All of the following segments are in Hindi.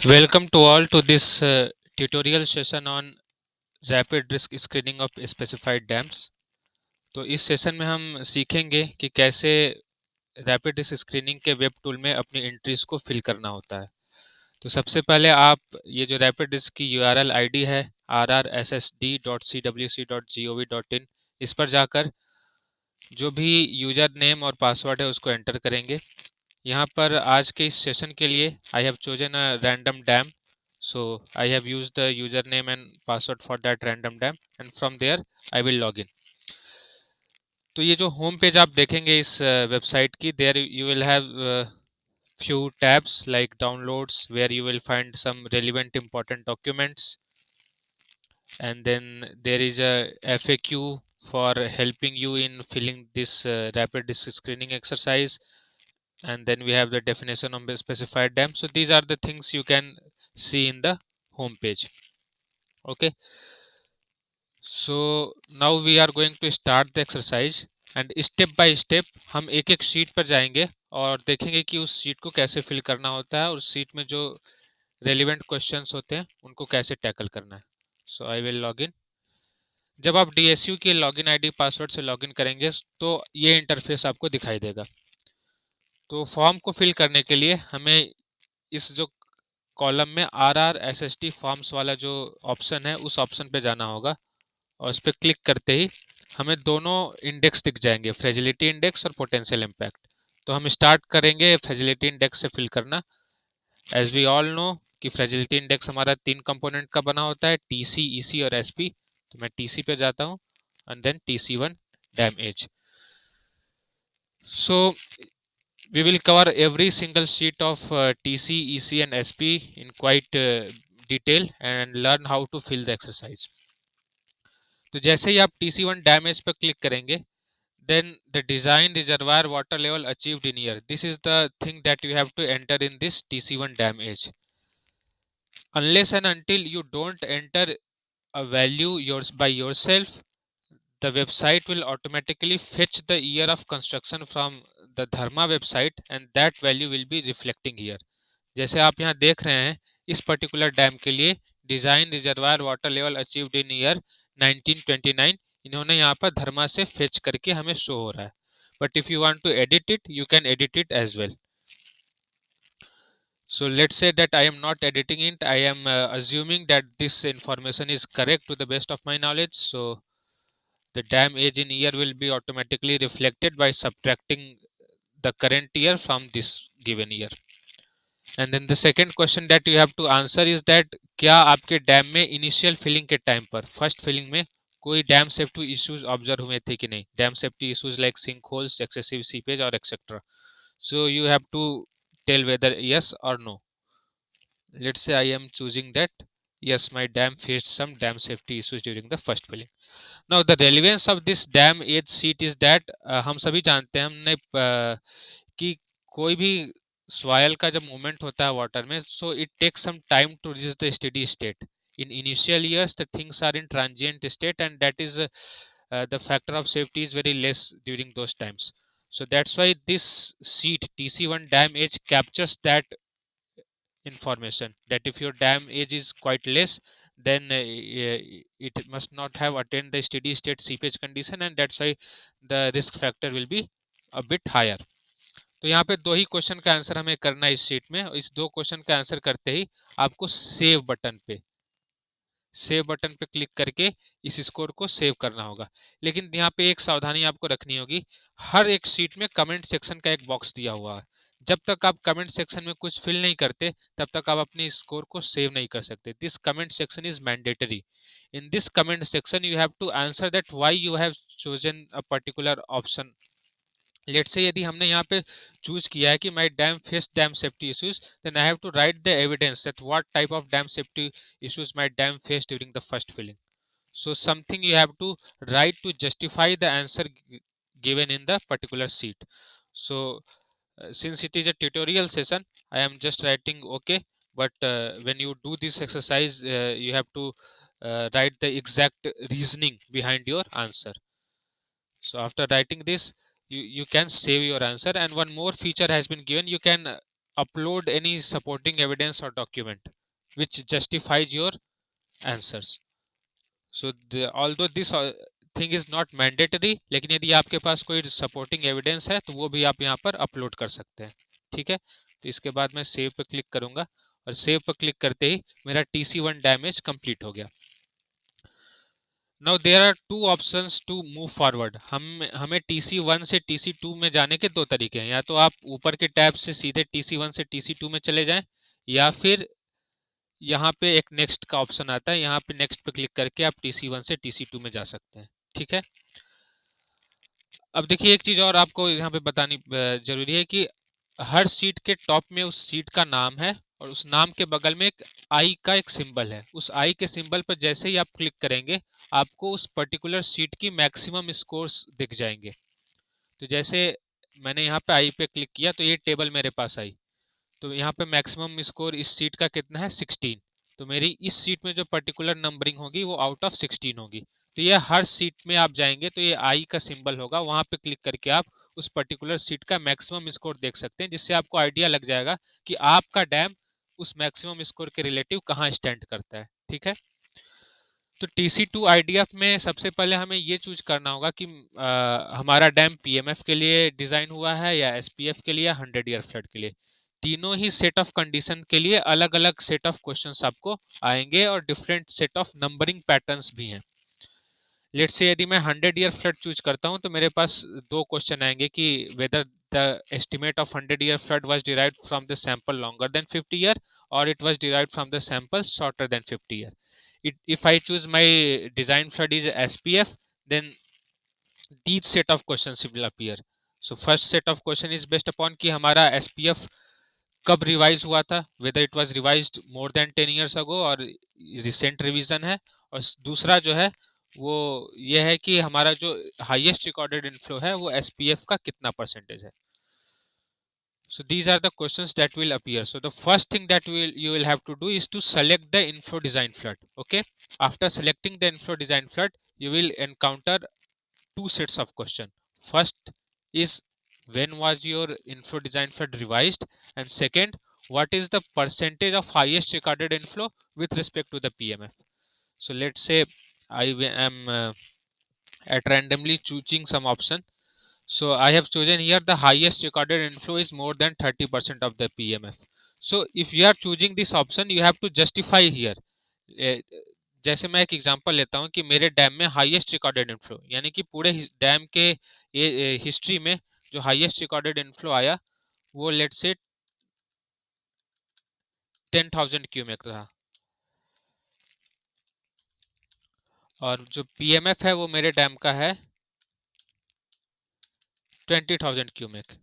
Welcome to all to this tutorial session on rapid risk screening of specified dams। तो इस सेशन में हम सीखेंगे कि कैसे रैपिड रिस्क स्क्रीनिंग के वेब टूल में अपनी एंट्रीज को फिल करना होता है। तो सबसे पहले आप ये जो रैपिड रिस्क की यूआरएल आईडी है rrssd.cwc.gov.in, इस पर जाकर जो भी यूजर नेम और पासवर्ड है उसको एंटर करेंगे। यहाँ पर आज के इस सेशन के लिए I have chosen a random dam, so I have used the username and password for that random dam and from there I will log in। तो ये जो होम पेज आप देखेंगे इस वेबसाइट की, there you will have few tabs like downloads where you will find some relevant important documents, and then there is a FAQ for helping you in filling this rapid disk screening exercise, and then we have the definition of the specified dam. So these are the things you can see in the home page. Okay, so now we are going to start the exercise and step by step हम एक एक शीट पर जाएंगे और देखेंगे कि उस शीट को कैसे फिल करना होता है और उस शीट में जो रेलिवेंट क्वेश्चंस होते हैं उनको कैसे टैकल करना है। सो आई विल लॉग इन। जब आप DSU की लॉगिन आईडी पासवर्ड से लॉगिन करेंगे तो ये इंटरफेस आपको दिखाई देगा। तो फॉर्म को फिल करने के लिए हमें इस जो कॉलम में RRSSD फॉर्म्स वाला जो ऑप्शन है उस ऑप्शन पे जाना होगा और उस पर क्लिक करते ही हमें दोनों इंडेक्स दिख जाएंगे, फ्रेजिलिटी इंडेक्स और पोटेंशियल इम्पैक्ट। तो हम स्टार्ट करेंगे फ्रेजिलिटी इंडेक्स से फिल करना। एज वी ऑल नो कि फ्रेजिलिटी इंडेक्स हमारा 3 कंपोनेंट का बना होता है, TC, EC और SP। तो मैं TC पे जाता हूँ and then TC1 damage. So we will cover every single sheet of TC, EC and SP in quite detail and learn how to fill the exercise। तो जैसे ही आप TC1 डैमेज पर क्लिक करेंगे, then the design reservoir water level achieved in year, this is the thing that you have to enter in this TC1 damage. Unless and until you don't enter a value yours by yourself, the website will automatically fetch the year of construction from the Dharma website and that value will be reflecting here। जैसे आप यहाँ देख रहे हैं इस पर्टिकुलर डैम के लिए design reservoir water level achieved in year 1929 इन्होंने यहाँ पर धर्मा से फेच करके हमें शो हो रहा है। But if you want to edit it you can edit it as well. So let's say that I am not editing it, I am assuming that this information is correct to the best of my knowledge. So the dam age in year will be automatically reflected by subtracting the current year from this given year। And then the second question that you have to answer is that क्या आपके डैम में इनिशियल फिलिंग के टाइम पर फर्स्ट फिलिंग में कोई डैम सेफ्टी इश्यूज ऑब्जर्व हुए थे कि नहीं। Dam safety issues like sink holes, excessive seepage और etcetera. So you have to tell whether yes or no। Let's say I am choosing that yes, my dam faced some dam safety issues during the first filling। Now the relevance of this dam age sheet is that हम सभी जानते हैं हमने कि कोई भी सॉयल का जब मूवमेंट होता है वाटर में, so it takes some time to reach the steady state. in initial years the things are in transient state and that is the factor of safety is very less during those times। So that's why this sheet TC1 dam age captures that information that if your dam age is quite less, then it must not have attained the steady state seepage condition and that's why the risk factor will be a bit higher। तो यहाँ पे दो ही क्वेश्चन का आंसर हमें करना है इस शीट में। इस दो क्वेश्चन का आंसर करते ही आपको सेव बटन पे क्लिक करके इस स्कोर को सेव करना होगा। लेकिन यहाँ पे एक सावधानी आपको रखनी होगी, हर एक शीट में कमेंट सेक्शन का एक बॉक्स दिया हुआ है। जब तक आप कमेंट सेक्शन में कुछ फिल नहीं करते तब तक आप अपने स्कोर को सेव नहीं कर सकते। This comment section is mandatory. In this comment section you have to answer that why you have chosen a particular option. Let's say यदि हमने यहाँ पे चूज किया है कि my dam face dam safety issues, then I have to write the evidence that what type of dam safety issues my dam faced during the first filling। So something you have to write to justify the answer given in the particular sheet। So since it is a tutorial session I am just writing okay, but when you do this exercise you have to write the exact reasoning behind your answer। So after writing this you can save your answer, and one more feature has been given, you can upload any supporting evidence or document which justifies your answers. So although this thing is not mandatory, लेकिन यदि आपके पास कोई सपोर्टिंग एविडेंस है तो वो भी आप यहाँ पर अपलोड कर सकते हैं। ठीक है, तो इसके बाद मैं सेव पे क्लिक करूंगा और सेव पर क्लिक करते ही मेरा TC1 डैमेज कंप्लीट हो गया। Now there are two options to move forward. हमें TC1 से TC2 में जाने के दो तरीके हैं। या तो आप ऊपर के टैब से सीधे TC1 से TC2 में चले जाएं, या फिर यहाँ पे एक नेक्स्ट का ऑप्शन आता है, यहाँ पे नेक्स्ट पे क्लिक करके आप TC1 से TC2 में जा सकते हैं। ठीक है, अब देखिए एक चीज और आपको यहाँ पे बतानी जरूरी है कि हर सीट के टॉप में उस सीट का नाम है और उस नाम के बगल में एक आई का एक सिंबल है। उस आई के सिंबल पर जैसे ही आप क्लिक करेंगे आपको उस पर्टिकुलर सीट की मैक्सिमम स्कोर्स दिख जाएंगे। तो जैसे मैंने यहाँ पे आई पे क्लिक किया तो ये टेबल मेरे पास आई, तो यहाँ पे मैक्सिमम स्कोर इस सीट का कितना है 16। तो मेरी इस सीट में जो पर्टिकुलर नंबरिंग होगी वो आउट ऑफ 16 होगी। तो ये हर सीट में आप जाएंगे तो ये आई का सिंबल होगा, वहां पे क्लिक करके आप उस पर्टिकुलर सीट का मैक्सिमम स्कोर देख सकते हैं, जिससे आपको आइडिया लग जाएगा कि आपका डैम उस मैक्सिमम स्कोर के रिलेटिव कहाँ स्टैंड करता है। ठीक है, तो TC2 IDF में सबसे पहले हमें ये चूज करना होगा कि हमारा डैम PMF के लिए डिजाइन हुआ है या SPF के लिए या 100 ईयर फ्लड के लिए। तीनों ही सेट ऑफ कंडीशन के लिए अलग अलग सेट ऑफ क्वेश्चंस आपको आएंगे और different set of numbering patterns भी हैं। लेट्स से यदि मैं 100 ईयर फ्लड चूज करता हूं तो मेरे पास दो क्वेश्चन आएंगे कि weather the estimate of 100 year flood was derived from the sample longer than 50 year or it was derived from the sample shorter than 50 year. If I choose my design flood is SPF, then these set of questions will appear. So first set of question is based upon कि हमारा SPF कब रिवाइज हुआ था, whether it was revised more than 10 years ago और recent revision है। और दूसरा जो है वो ये है कि हमारा जो हाईएस्ट रिकॉर्डेड इनफ्लो है वो SPF का कितना परसेंटेज है। So these are the questions that will appear. So the first thing that you will have to do is to select the inflow design flood. Okay, after selecting the inflow design flood you will encounter two sets of question. First is when was your inflow design flood revised, and second, what is the percentage of highest recorded inflow with respect to the PMF. So let's say I am at randomly choosing some option. So I have chosen here the highest recorded inflow is more than 30% of the PMF. So if you are choosing this option you have to justify here. जैसे मैं एक एग्जांपल लेता हूं कि मेरे डैम में हाईएस्ट रिकॉर्डेड इनफ्लो, यानी कि पूरे डैम के ये हिस्ट्री में जो हाईएस्ट रिकॉर्डेड इनफ्लो आया वो लेट से 10,000 क्यूमेक रहा, और जो PMF है वो मेरे डैम का है 20,000 cubic.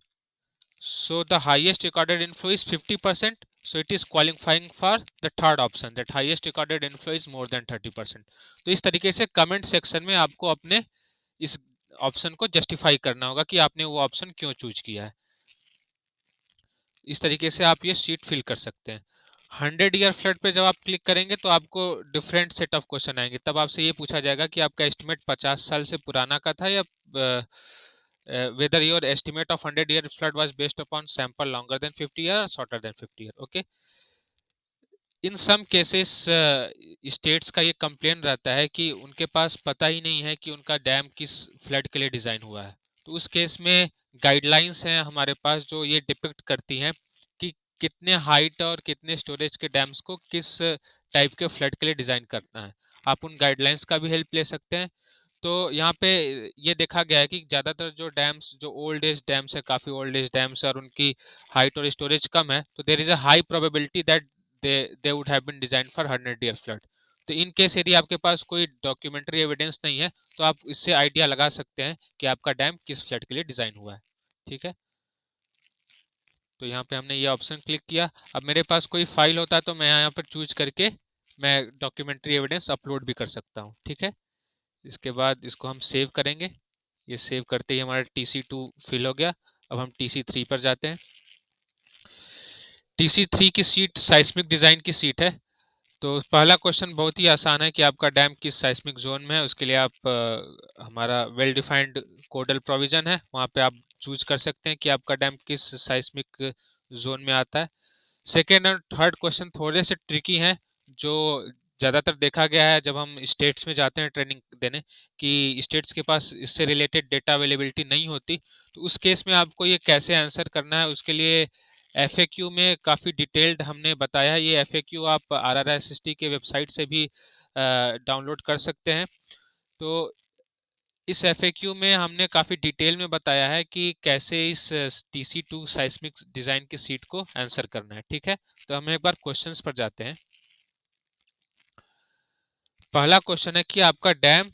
So the highest recorded inflow is 50%. So it is qualifying for the third option, that highest recorded inflow is more than 30%. तो इस तरीके से कमेंट सेक्शन में आपको अपने इस ऑप्शन को जस्टिफाई करना होगा कि आपने वो ऑप्शन क्यों चूज किया है। इस तरीके से आप ये शीट फिल कर सकते हैं। 100 ईयर फ्लड पे जब आप क्लिक करेंगे तो आपको डिफरेंट सेट ऑफ क्वेश्चन आएंगे। तब आपसे ये पूछा जाएगा कि आपका एस्टिमेट 50 साल से पुराना का था या whether your estimate of 100 year flood was based upon sample longer than 50 year or shorter than 50 year. Okay, in some cases states का ये कंप्लेन रहता है कि उनके पास पता ही नहीं है कि उनका डैम किस फ्लड के लिए डिजाइन हुआ है। तो उस केस में गाइडलाइंस हैं हमारे पास जो ये डिपिक्ट करती हैं कि कितने हाइट और कितने स्टोरेज के डैम्स को किस टाइप के फ्लड के लिए डिजाइन करना है। आप उन गाइडलाइंस का भी हेल्प ले सकते हैं। तो यहाँ पे ये देखा गया है कि ज़्यादातर जो डैम्स जो ओल्ड एज डैम्स है, काफ़ी ओल्ड एज डैम्स और उनकी हाइट और स्टोरेज कम है, तो there is a high probability that they would have been design for 100 year flood. तो इन केस यदि आपके पास कोई डॉक्यूमेंट्री एविडेंस नहीं है तो आप इससे आइडिया लगा सकते हैं कि आपका डैम किस फ्लड के लिए डिजाइन हुआ है। ठीक है, तो यहाँ पे हमने ये ऑप्शन क्लिक किया। अब मेरे पास कोई फाइल होता है तो मैं यहाँ पर चूज करके मैं डॉक्यूमेंट्री एविडेंस अपलोड भी कर सकता हूँ। ठीक है, इसके बाद इसको हम सेव करेंगे। ये सेव करते ही हमारा TC2 फिल हो गया। अब हम TC3 पर जाते हैं। TC3 की सीट साइस्मिक डिजाइन की सीट है। तो पहला क्वेश्चन बहुत ही आसान है कि आपका डैम किस साइस्मिक जोन में है। उसके लिए आप हमारा वेल डिफाइंड कोडल प्रोविजन है, वहाँ पे आप चूज कर सकते हैं कि आपका डैम किस साइस्मिक जोन में आता है। सेकेंड और थर्ड क्वेश्चन थोड़े से ट्रिकी हैं, जो ज़्यादातर देखा गया है जब हम स्टेट्स में जाते हैं ट्रेनिंग देने, कि स्टेट्स के पास इससे रिलेटेड डेटा अवेलेबिलिटी नहीं होती। तो उस केस में आपको ये कैसे आंसर करना है, उसके लिए एफएक्यू में काफ़ी डिटेल्ड हमने बताया है। ये एफएक्यू आप RRSST के वेबसाइट से भी डाउनलोड कर सकते हैं। तो इस एफएक्यू में हमने काफ़ी डिटेल में बताया है कि कैसे इस TC2 साइस्मिक डिज़ाइन की सीट को आंसर करना है। ठीक है, तो हम एक बार क्वेश्चंस पर जाते हैं। पहला क्वेश्चन है कि आपका डैम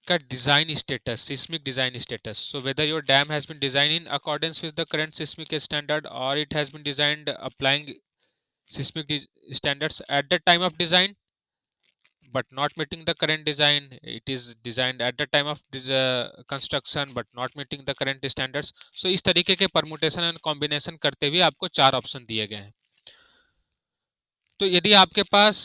का design status, seismic design status. So whether your dam has been design in accordance with the current seismic standard or it has been designed applying seismic standards at the time of design but not meeting the current design. It is designed at the time of construction but not meeting the current standards. So इस तरीके के परमुटेशन एंड कॉम्बिनेशन करते हुए आपको 4 ऑप्शन दिए गए हैं। तो यदि आपके पास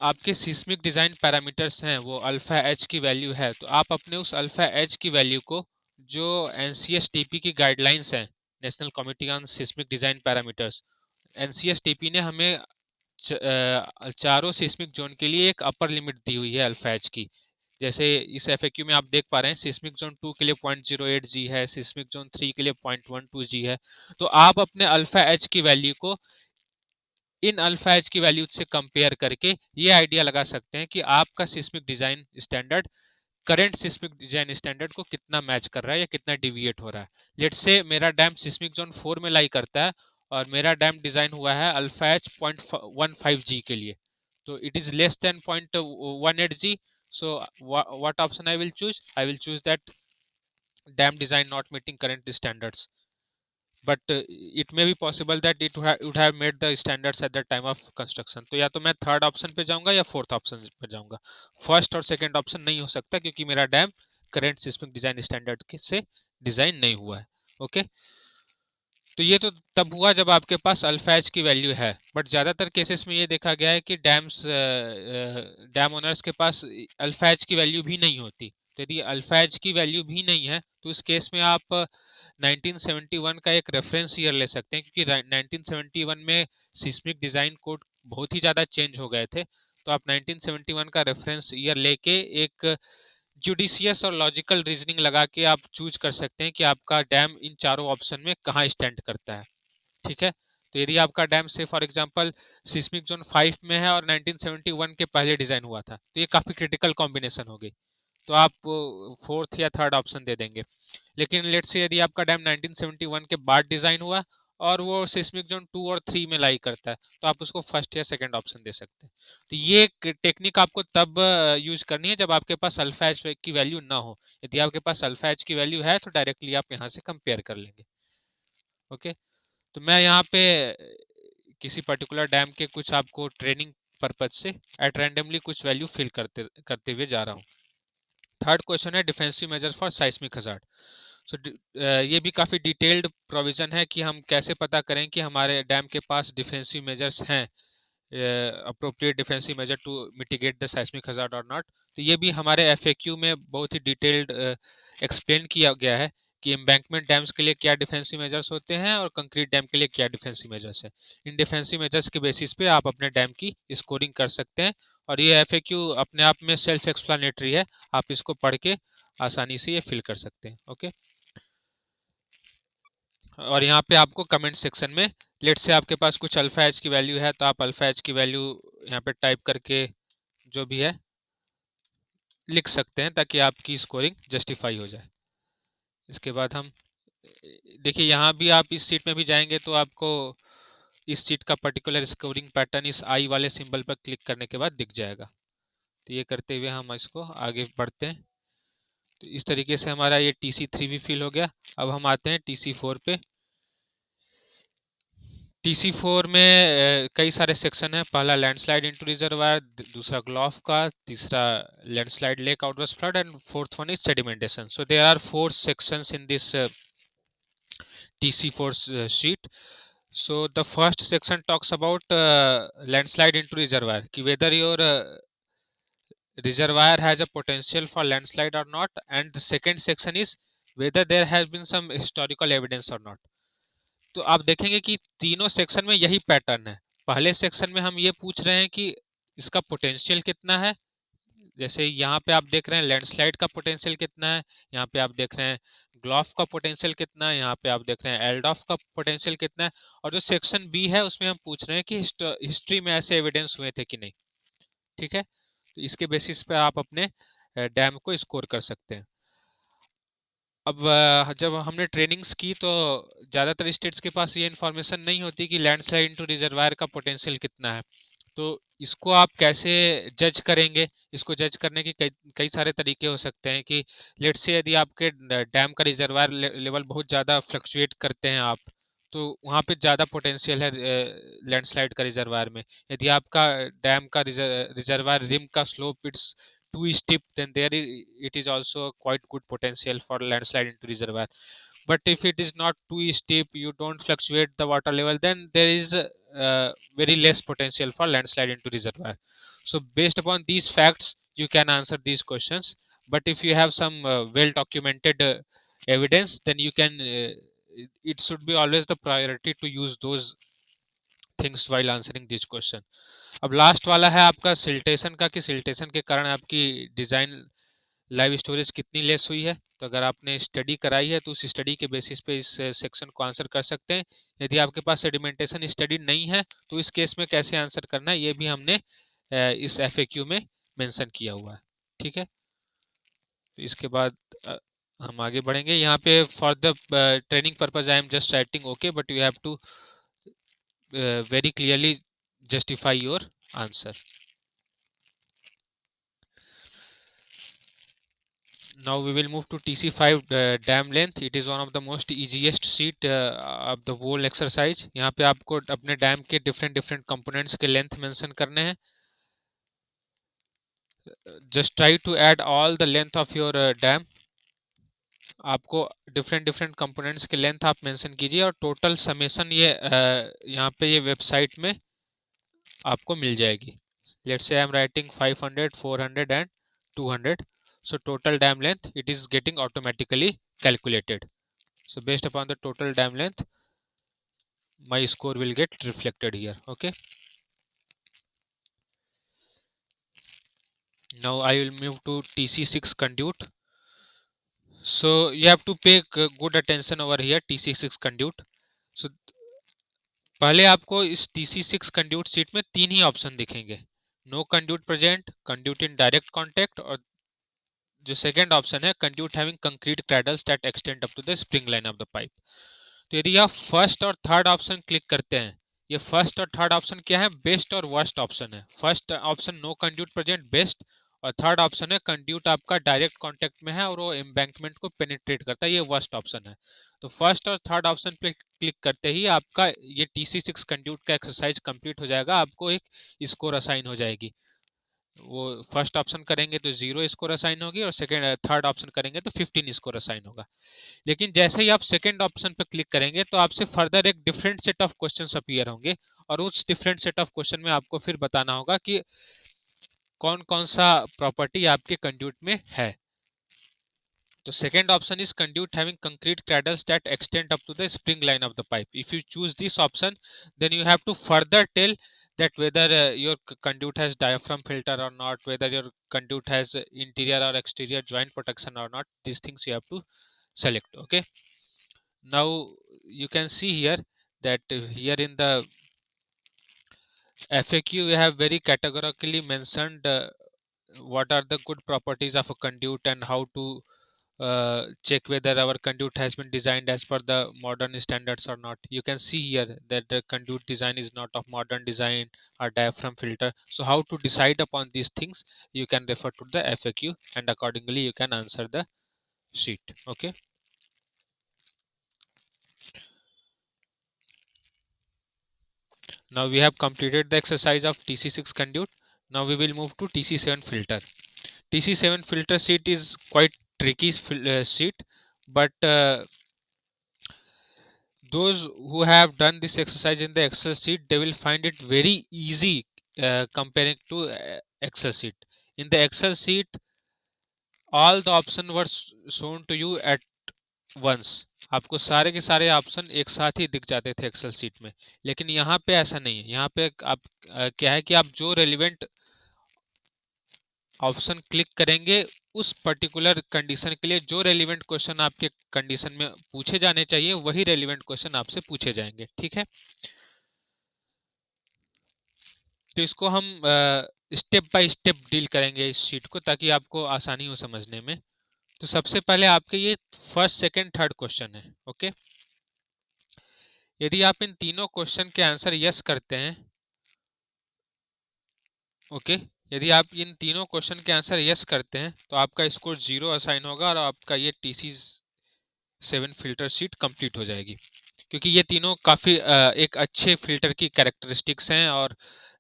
आपके सिस्मिक डिजाइन पैरामीटर्स हैं, वो अल्फा एच की वैल्यू है, तो आप अपने उस अल्फा एच की वैल्यू को, जो NCSTP की गाइडलाइंस हैं, national committee on seismic design parameters, NCSTP ने हमें चारों सिस्मिक जोन के लिए एक अपर लिमिट दी हुई है अल्फा एच की। जैसे इस एफएक्यू में आप देख पा रहे हैं, सिस्मिक जोन 2 के लिए 0.08 जी है, सिस्मिक जोन 3 के लिए 0.12 जी है। तो आप अपने अल्फा एच की वैल्यू को इन अल्फा एच की वैल्यू से कंपेयर करके ये आइडिया लगा सकते हैं कि आपका seismic design standard current seismic design standard को कितना मैच कर रहा है या कितना डिविएट हो रहा है। लेट्स से मेरा डैम सिस्मिक जोन 4 में लाई करता है और मेरा डैम डिजाइन हुआ है अल्फा एच 0.15 जी के लिए, तो it is less than 0.18 ji. So what option I will choose that dam design not meeting current standards, but it may be possible that it would have made the standards at the time of construction. तो या तो मैं थर्ड ऑप्शन पे जाऊंगा या फोर्थ ऑप्शन पे जाऊंगा। फर्स्ट और सेकंड ऑप्शन नहीं हो सकता, क्योंकि मेरा dam current seismic design standard से डिजाइन नहीं हुआ है। ओके, तो ये तो तब हुआ जब आपके पास अल्फा एच की वैल्यू है, बट ज़्यादातर केसेस में ये देखा गया है कि डैम ओनर्स के पास अल्फा एच की वैल्यू भी नहीं होती। तो यदि अल्फा एच की वैल्यू भी नहीं है, तो उस केस में आप 1971 का एक रेफरेंस ईयर ले सकते हैं, क्योंकि 1971 में सिस्मिक डिज़ाइन कोड बहुत ही ज़्यादा चेंज हो गए थे। तो आप 1971 का रेफरेंस ईयर लेके एक जुडिशियस और लॉजिकल रीजनिंग लगा के आप चूज कर सकते हैं कि आपका डैम इन चारों ऑप्शन में कहाँ स्टैंड करता है। ठीक है, तो यदि आपका डैम से फॉर एग्जांपल सिस्मिक जोन 5 में है और 1971 के पहले डिजाइन हुआ था, तो ये काफी क्रिटिकल कॉम्बिनेशन हो गई, तो आप फोर्थ या थर्ड ऑप्शन दे देंगे। लेकिन लेट्स से यदि आपका डैम 1971 के बाद डिजाइन हुआ और वो सिस्मिक जोन 2 और 3 में लाई करता है, तो आप उसको फर्स्ट या सेकंड ऑप्शन दे सकते हैं। तो ये टेक्निक आपको तब यूज करनी है जब आपके पास अल्फा एच की वैल्यू ना हो। यदि आपके पास अल्फा एच की वैल्यू है, तो डायरेक्टली आप यहाँ से कंपेयर कर लेंगे। ओके, तो मैं यहाँ पे किसी पर्टिकुलर डैम के कुछ आपको ट्रेनिंग पर्पज से एट रैंडमली कुछ वैल्यू फिल करते करते हुए जा रहा हूँ। थर्ड क्वेश्चन है defensive measure for seismic hazard. So ये भी काफ़ी डिटेल्ड प्रोविजन है कि हम कैसे पता करें कि हमारे डैम के पास डिफेंसिव मेजर्स हैं, appropriate defensive measure to mitigate the seismic hazard और नॉट। तो ये भी हमारे एफएक्यू में बहुत ही डिटेल्ड एक्सप्लेन किया गया है कि एम्बैंकमेंट डैम्स के लिए क्या डिफेंसिव मेजर्स होते हैं और कंक्रीट डैम के लिए क्या डिफेंसिव मेजर्स है। इन डिफेंसिव मेजर्स के बेसिस पे आप अपने डैम की स्कोरिंग कर सकते हैं, और ये एफएक्यू अपने आप में सेल्फ एक्सप्लेनेटरी है, आप इसको पढ़ के आसानी से ये फिल कर सकते हैं। ओके, और यहाँ पे आपको कमेंट सेक्शन में लेट से आपके पास कुछ अल्फा एच की वैल्यू है, तो आप अल्फा एच की वैल्यू यहाँ पे टाइप करके जो भी है लिख सकते हैं, ताकि आपकी स्कोरिंग जस्टिफाई हो जाए। इसके बाद हम देखिए, यहाँ भी आप इस सीट में भी जाएंगे तो आपको इस सीट का पर्टिकुलर स्कोरिंग पैटर्न इस आई वाले सिंबल पर क्लिक करने के बाद दिख जाएगा। तो ये करते हुए हम इसको आगे बढ़ते हैं। तो इस तरीके से हमारा ये TC3 भी फिल हो गया। अब हम आते हैं TC4 पे। TC4 में कई सारे सेक्शन हैं। पहला लैंडस्लाइड इनटू रिजर्वायर, दूसरा ग्लोफ का, तीसरा landslide lake outburst flood, and fourth one is sedimentation. So there are 4 sections in this TC4 sheet. So the first section talks about landslide into reservoir, कि whether your reservoir has a potential for landslide or not, and the second section is whether there has been some historical evidence or not. तो आप देखेंगे कि तीनों सेक्शन में यही पैटर्न है। पहले सेक्शन में हम ये पूछ रहे हैं कि इसका पोटेंशियल कितना है, जैसे यहाँ पे आप देख रहे हैं लैंडस्लाइड का पोटेंशियल कितना है, यहाँ पे आप देख रहे हैं ग्लोफ का पोटेंशियल कितना है, यहाँ पे आप देख रहे हैं एल्डोफ का पोटेंशियल कितना है। और जो सेक्शन बी है उसमें हम पूछ रहे हैं कि हिस्ट्री में ऐसे एविडेंस हुए थे कि नहीं। ठीक है, तो इसके बेसिस पे आप अपने डैम को स्कोर कर सकते हैं। अब जब हमने ट्रेनिंग्स की तो ज़्यादातर स्टेट्स के पास ये इन्फॉर्मेशन नहीं होती कि लैंडस्लाइड इनटू रिजर्वायर का पोटेंशियल कितना है। तो इसको आप कैसे जज करेंगे? इसको जज करने के कई कई सारे तरीके हो सकते हैं कि लेट्स से यदि आपके डैम का रिजर्वायर लेवल बहुत ज़्यादा फ्लक्चुएट करते हैं आप, तो वहाँ पे ज़्यादा पोटेंशियल है लैंडस्लाइड का रिजर्वायर में। यदि आपका डैम का रिजर्वायर रिम का slope it's too steep, then it is also quite good potential for landslide into reservoir. But if it is not too steep, you don't fluctuate the water level, then there is very less potential for landslide into reservoir. So based upon these facts you can answer these questions. But if you have some well documented evidence, then you can it should be always the priority to use those things while answering this question. अब लास्ट वाला है आपका सिल्टेशन का, कि सिल्टेशन के कारण आपकी डिजाइन लाइव स्टोरेज कितनी लेस हुई है। तो अगर आपने स्टडी कराई है तो उस स्टडी के बेसिस पे इस सेक्शन को आंसर कर सकते हैं। यदि आपके पास सेडिमेंटेशन स्टडी नहीं है तो इस केस में कैसे आंसर करना है ये भी हमने इस एफएक्यू में मेंशन किया हुआ है। ठीक है, तो इसके बाद हम आगे बढ़ेंगे। यहाँ पे for the training purpose I am just writing okay, but you have to very clearly justify your answer. Now we will move to TC5 dam length. It is one of the most easiest sheet of the whole exercise. यहाँ पे आपको अपने डैम के different components के length mention करने हैं. Just try to add all the length of your dam. आपको different components के length आप mention कीजिए और total summation ये यहाँ पे ये website में आपको मिल जाएगी. Let's say I am writing 500, 400 and 200. So total dam length it is getting automatically calculated. So based upon the total dam length my score will get reflected here. Okay, now I will move to TC6 conduit. So you have to pay good attention over here, TC6 conduit. So पहले आपको इस TC6 कंड्यूट शीट में तीन ही ऑप्शन दिखेंगे, no conduit present, conduit in direct contact, और जो सेकंड ऑप्शन है conduit having concrete cradles that extend up to the spring line of the pipe. तो यदि आप फर्स्ट और थर्ड ऑप्शन क्लिक करते हैं, ये फर्स्ट और थर्ड ऑप्शन क्या है, बेस्ट और वर्स्ट ऑप्शन है। First option no conduit present best, और थर्ड ऑप्शन है कंड्यूट आपका डायरेक्ट कांटेक्ट में है और वो एम्बैंकमेंट को पेनिट्रेट करता है, ये वर्स्ट ऑप्शन है। तो फर्स्ट और थर्ड ऑप्शन पे क्लिक करते ही आपका ये TC6 कंड्यूट का एक्सरसाइज कंप्लीट हो जाएगा, आपको एक स्कोर असाइन हो जाएगी। वो फर्स्ट ऑप्शन करेंगे तो 0 स्कोर असाइन होगी और सेकंड थर्ड ऑप्शन करेंगे तो 15 स्कोर असाइन होगा। लेकिन जैसे ही आप सेकंड ऑप्शन पर क्लिक करेंगे तो आपसे फर्दर एक different set of questions appear होंगे, और उस डिफरेंट सेट ऑफ क्वेश्चन में आपको फिर बताना होगा कि कौन कौन सा प्रॉपर्टी आपके कंड्यूट में है। तो second option is conduit having concrete cradles that extend up to the spring line of the pipe. If you choose this option, then you have to further tell that whether your conduit has diaphragm filter or not, whether your conduit has interior or exterior joint protection or not. These things you have to select. Okay, now you can see here that here in the FAQ we have very categorically mentioned what are the good properties of a conduit and how to check whether our conduit has been designed as per the modern standards or not. You can see here that the conduit design is not of modern design or diaphragm filter. So how to decide upon these things, you can refer to the FAQ and accordingly you can answer the sheet. Okay, now we have completed the exercise of TC6 conduit. Now we will move to TC7 filter. TC7 filter sheet is quite tricky sheet, but those who have done this exercise in the Excel sheet, they will find it very easy comparing to Excel sheet. In the Excel sheet, all the options were shown to you at once. आपको सारे के सारे ऑप्शन एक साथ ही दिख जाते थे एक्सेल सीट में, लेकिन यहाँ पे ऐसा नहीं है। यहाँ पे आप क्या है कि आप जो रेलिवेंट ऑप्शन क्लिक करेंगे उस पर्टिकुलर कंडीशन के लिए जो रेलिवेंट क्वेश्चन आपके कंडीशन में पूछे जाने चाहिए वही रेलिवेंट क्वेश्चन आपसे पूछे जाएंगे। ठीक है, तो इसको हम स्टेप बाय स्टेप डील करेंगे इस शीट को, ताकि आपको आसानी हो समझने में। तो सबसे पहले आपके ये फर्स्ट सेकंड थर्ड क्वेश्चन है। ओके, यदि आप इन तीनों क्वेश्चन के आंसर यस करते हैं, ओके, यदि आप इन तीनों क्वेश्चन के आंसर यस करते हैं तो आपका स्कोर 0 असाइन होगा और आपका ये TC 7 फिल्टर शीट कंप्लीट हो जाएगी, क्योंकि ये तीनों काफ़ी एक अच्छे फिल्टर की कैरेक्टरिस्टिक्स हैं और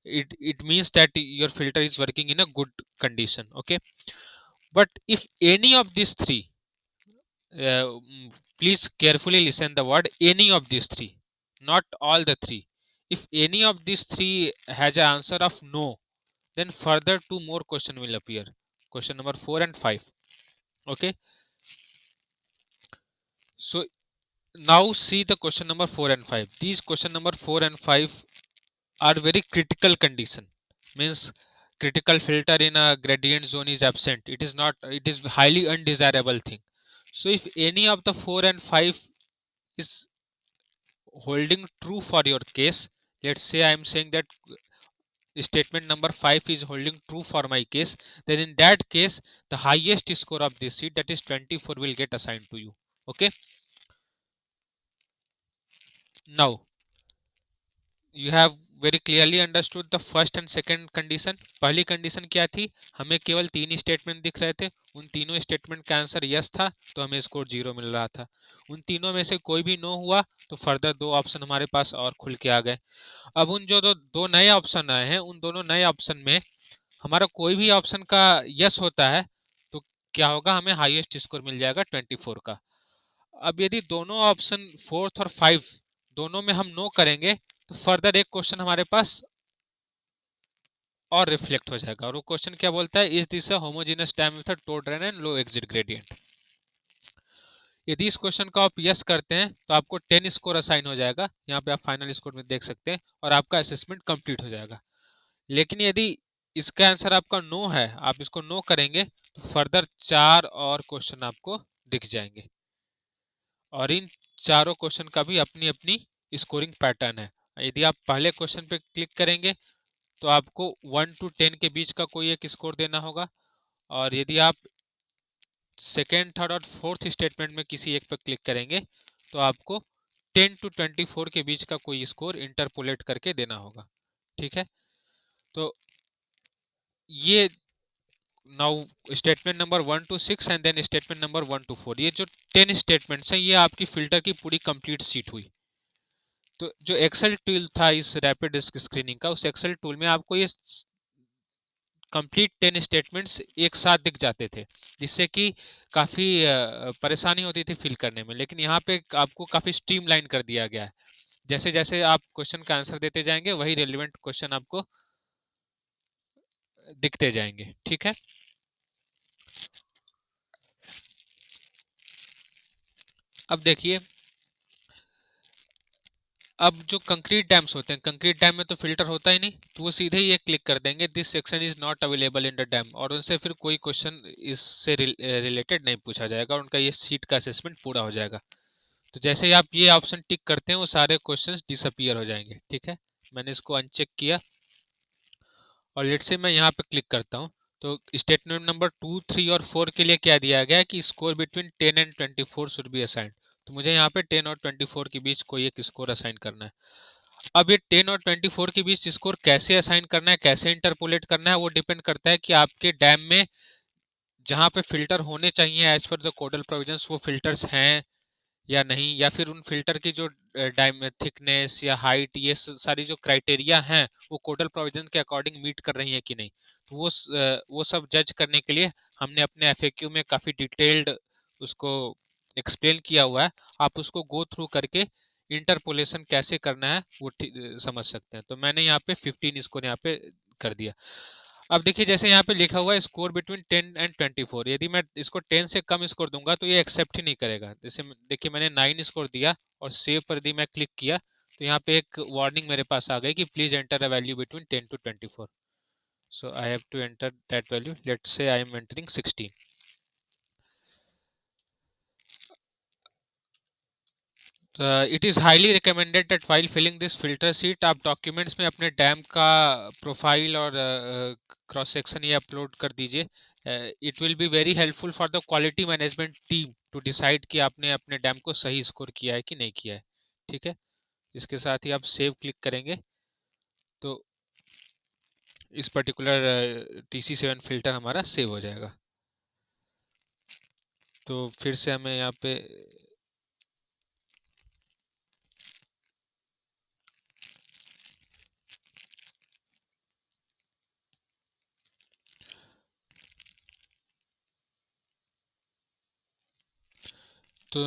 it means that your filter is working in a good condition. Okay, but if any of these three, please carefully listen the word any of these three, not all the three. If any of these three has an answer of no, then further two more question will appear, question number 4 and 5. Okay, so now see the question number 4 and 5. These question number 4 and 5 are very critical condition, means critical filter in a gradient zone is absent, it is not, it is highly undesirable thing. So if any of the 4 and 5 is holding true for your case, let's say I am saying that statement number 5 is holding true for my case, then in that case the highest score of this sheet, that is 24, will get assigned to you. Okay, now you have very clearly understood the first and second condition. पहली कंडीशन क्या थी, हमें केवल 3 स्टेटमेंट दिख रहे थे, उन तीनों स्टेटमेंट का आंसर यस था तो हमें स्कोर 0 मिल रहा था। उन तीनों में से कोई भी नो हुआ तो फर्दर 2 ऑप्शन हमारे पास और खुल के आ गए। अब उन जो दो नए ऑप्शन आए हैं, उन दोनों नए ऑप्शन में हमारा कोई भी ऑप्शन का यस होता है तो क्या होगा, हमें हाईएस्ट स्कोर मिल जाएगा 24 का। अब यदि दोनों ऑप्शन 4th और 5 दोनों में हम नो करेंगे तो फर्दर एक क्वेश्चन हमारे पास और रिफ्लेक्ट हो जाएगा, और वो क्वेश्चन क्या बोलता है, is this a homogeneous dam with a toe drain and low exit gradient. यदि इस क्वेश्चन का आप यस करते हैं तो आपको 10 स्कोर असाइन हो जाएगा, यहाँ पे आप फाइनल स्कोर में देख सकते हैं, और आपका असेसमेंट कंप्लीट हो जाएगा। लेकिन यदि इसका आंसर आपका नो है, आप इसको नो करेंगे तो फर्दर 4 और क्वेश्चन आपको दिख जाएंगे, और इन चारों क्वेश्चन का भी अपनी अपनी स्कोरिंग पैटर्न है। यदि आप पहले क्वेश्चन पे क्लिक करेंगे तो आपको 1 to 10 के बीच का कोई एक स्कोर देना होगा, और यदि आप सेकेंड थर्ड और फोर्थ स्टेटमेंट में किसी एक पर क्लिक करेंगे तो आपको 10 to 24 के बीच का कोई स्कोर इंटरपोलेट करके देना होगा। ठीक है, तो ये now statement number 1 to 6 and then statement number 1 to 4, ये जो 10 स्टेटमेंट्स हैं ये आपकी फिल्टर की पूरी कंप्लीट सीट हुई। तो जो एक्सेल टूल था इस रैपिड डिस्क स्क्रीनिंग का, उस एक्सेल टूल में आपको ये कंप्लीट 10 स्टेटमेंट्स एक साथ दिख जाते थे, जिससे कि काफ़ी परेशानी होती थी फिल करने में। लेकिन यहाँ पे आपको काफ़ी स्ट्रीमलाइन कर दिया गया है, जैसे जैसे आप क्वेश्चन का आंसर देते जाएंगे वही रेलिवेंट क्वेश्चन आपको दिखते जाएंगे। ठीक है, अब देखिए, अब जो कंक्रीट डैम्स होते हैं, कंक्रीट डैम में तो फिल्टर होता ही नहीं, तो वो सीधे ही ये क्लिक कर देंगे this section is not available in the dam, और उनसे फिर कोई क्वेश्चन इससे रिलेटेड नहीं पूछा जाएगा, और उनका ये सीट का असेसमेंट पूरा हो जाएगा। तो जैसे ही आप ये ऑप्शन टिक करते हैं वो सारे क्वेश्चंस डिसअपीयर हो जाएंगे। ठीक है, मैंने इसको अनचेक किया और लेट से मैं यहाँ पे क्लिक करता हूँ, तो स्टेटमेंट नंबर 2, 3 और 4 के लिए क्या दिया गया है कि score between 10 and 24 should be assigned. तो मुझे यहाँ पे 10 और 24 के बीच कोई एक स्कोर असाइन करना है। अब ये 10 और 24 के बीच स्कोर कैसे असाइन करना है, कैसे इंटरपोलेट करना है, वो डिपेंड करता है कि आपके डैम में जहाँ पे फिल्टर होने चाहिए as per the codal provisions वो फिल्टर्स हैं या नहीं, या फिर उन फिल्टर की जो थिकनेस या हाइट, ये सारी जो क्राइटेरिया हैं वो कोडल प्रोविजन के अकॉर्डिंग मीट कर रही है कि नहीं। तो वो सब जज करने के लिए हमने अपने एफएक्यू में काफ़ी डिटेल्ड उसको एक्सप्लेन किया हुआ है, आप उसको गो थ्रू करके इंटरपोलेशन कैसे करना है वो समझ सकते हैं। तो मैंने यहाँ पे 15 इसको यहाँ पे कर दिया। अब देखिए जैसे यहाँ पे लिखा हुआ है स्कोर बिटवीन 10 एंड 24, यदि मैं इसको 10 से कम स्कोर दूंगा तो ये एक्सेप्ट ही नहीं करेगा। जैसे देखिए मैंने 9 स्कोर दिया और सेव पर दी मैं क्लिक किया तो यहाँ पे एक वार्निंग मेरे पास आ गई कि please enter a value between 10 to 24। So I have to enter that value, let's say I am entering 16। It is highly recommended that while filling this filter sheet आप डॉक्यूमेंट्स में अपने डैम का प्रोफाइल और क्रॉस सेक्शन ये अपलोड कर दीजिए। It will be very helpful for the quality management team to decide कि आपने अपने डैम को सही स्कोर किया है कि नहीं किया है। ठीक है, इसके साथ ही आप सेव क्लिक करेंगे तो इस पर्टिकुलर TC7 फिल्टर हमारा सेव हो जाएगा। तो फिर से हमें यहाँ पे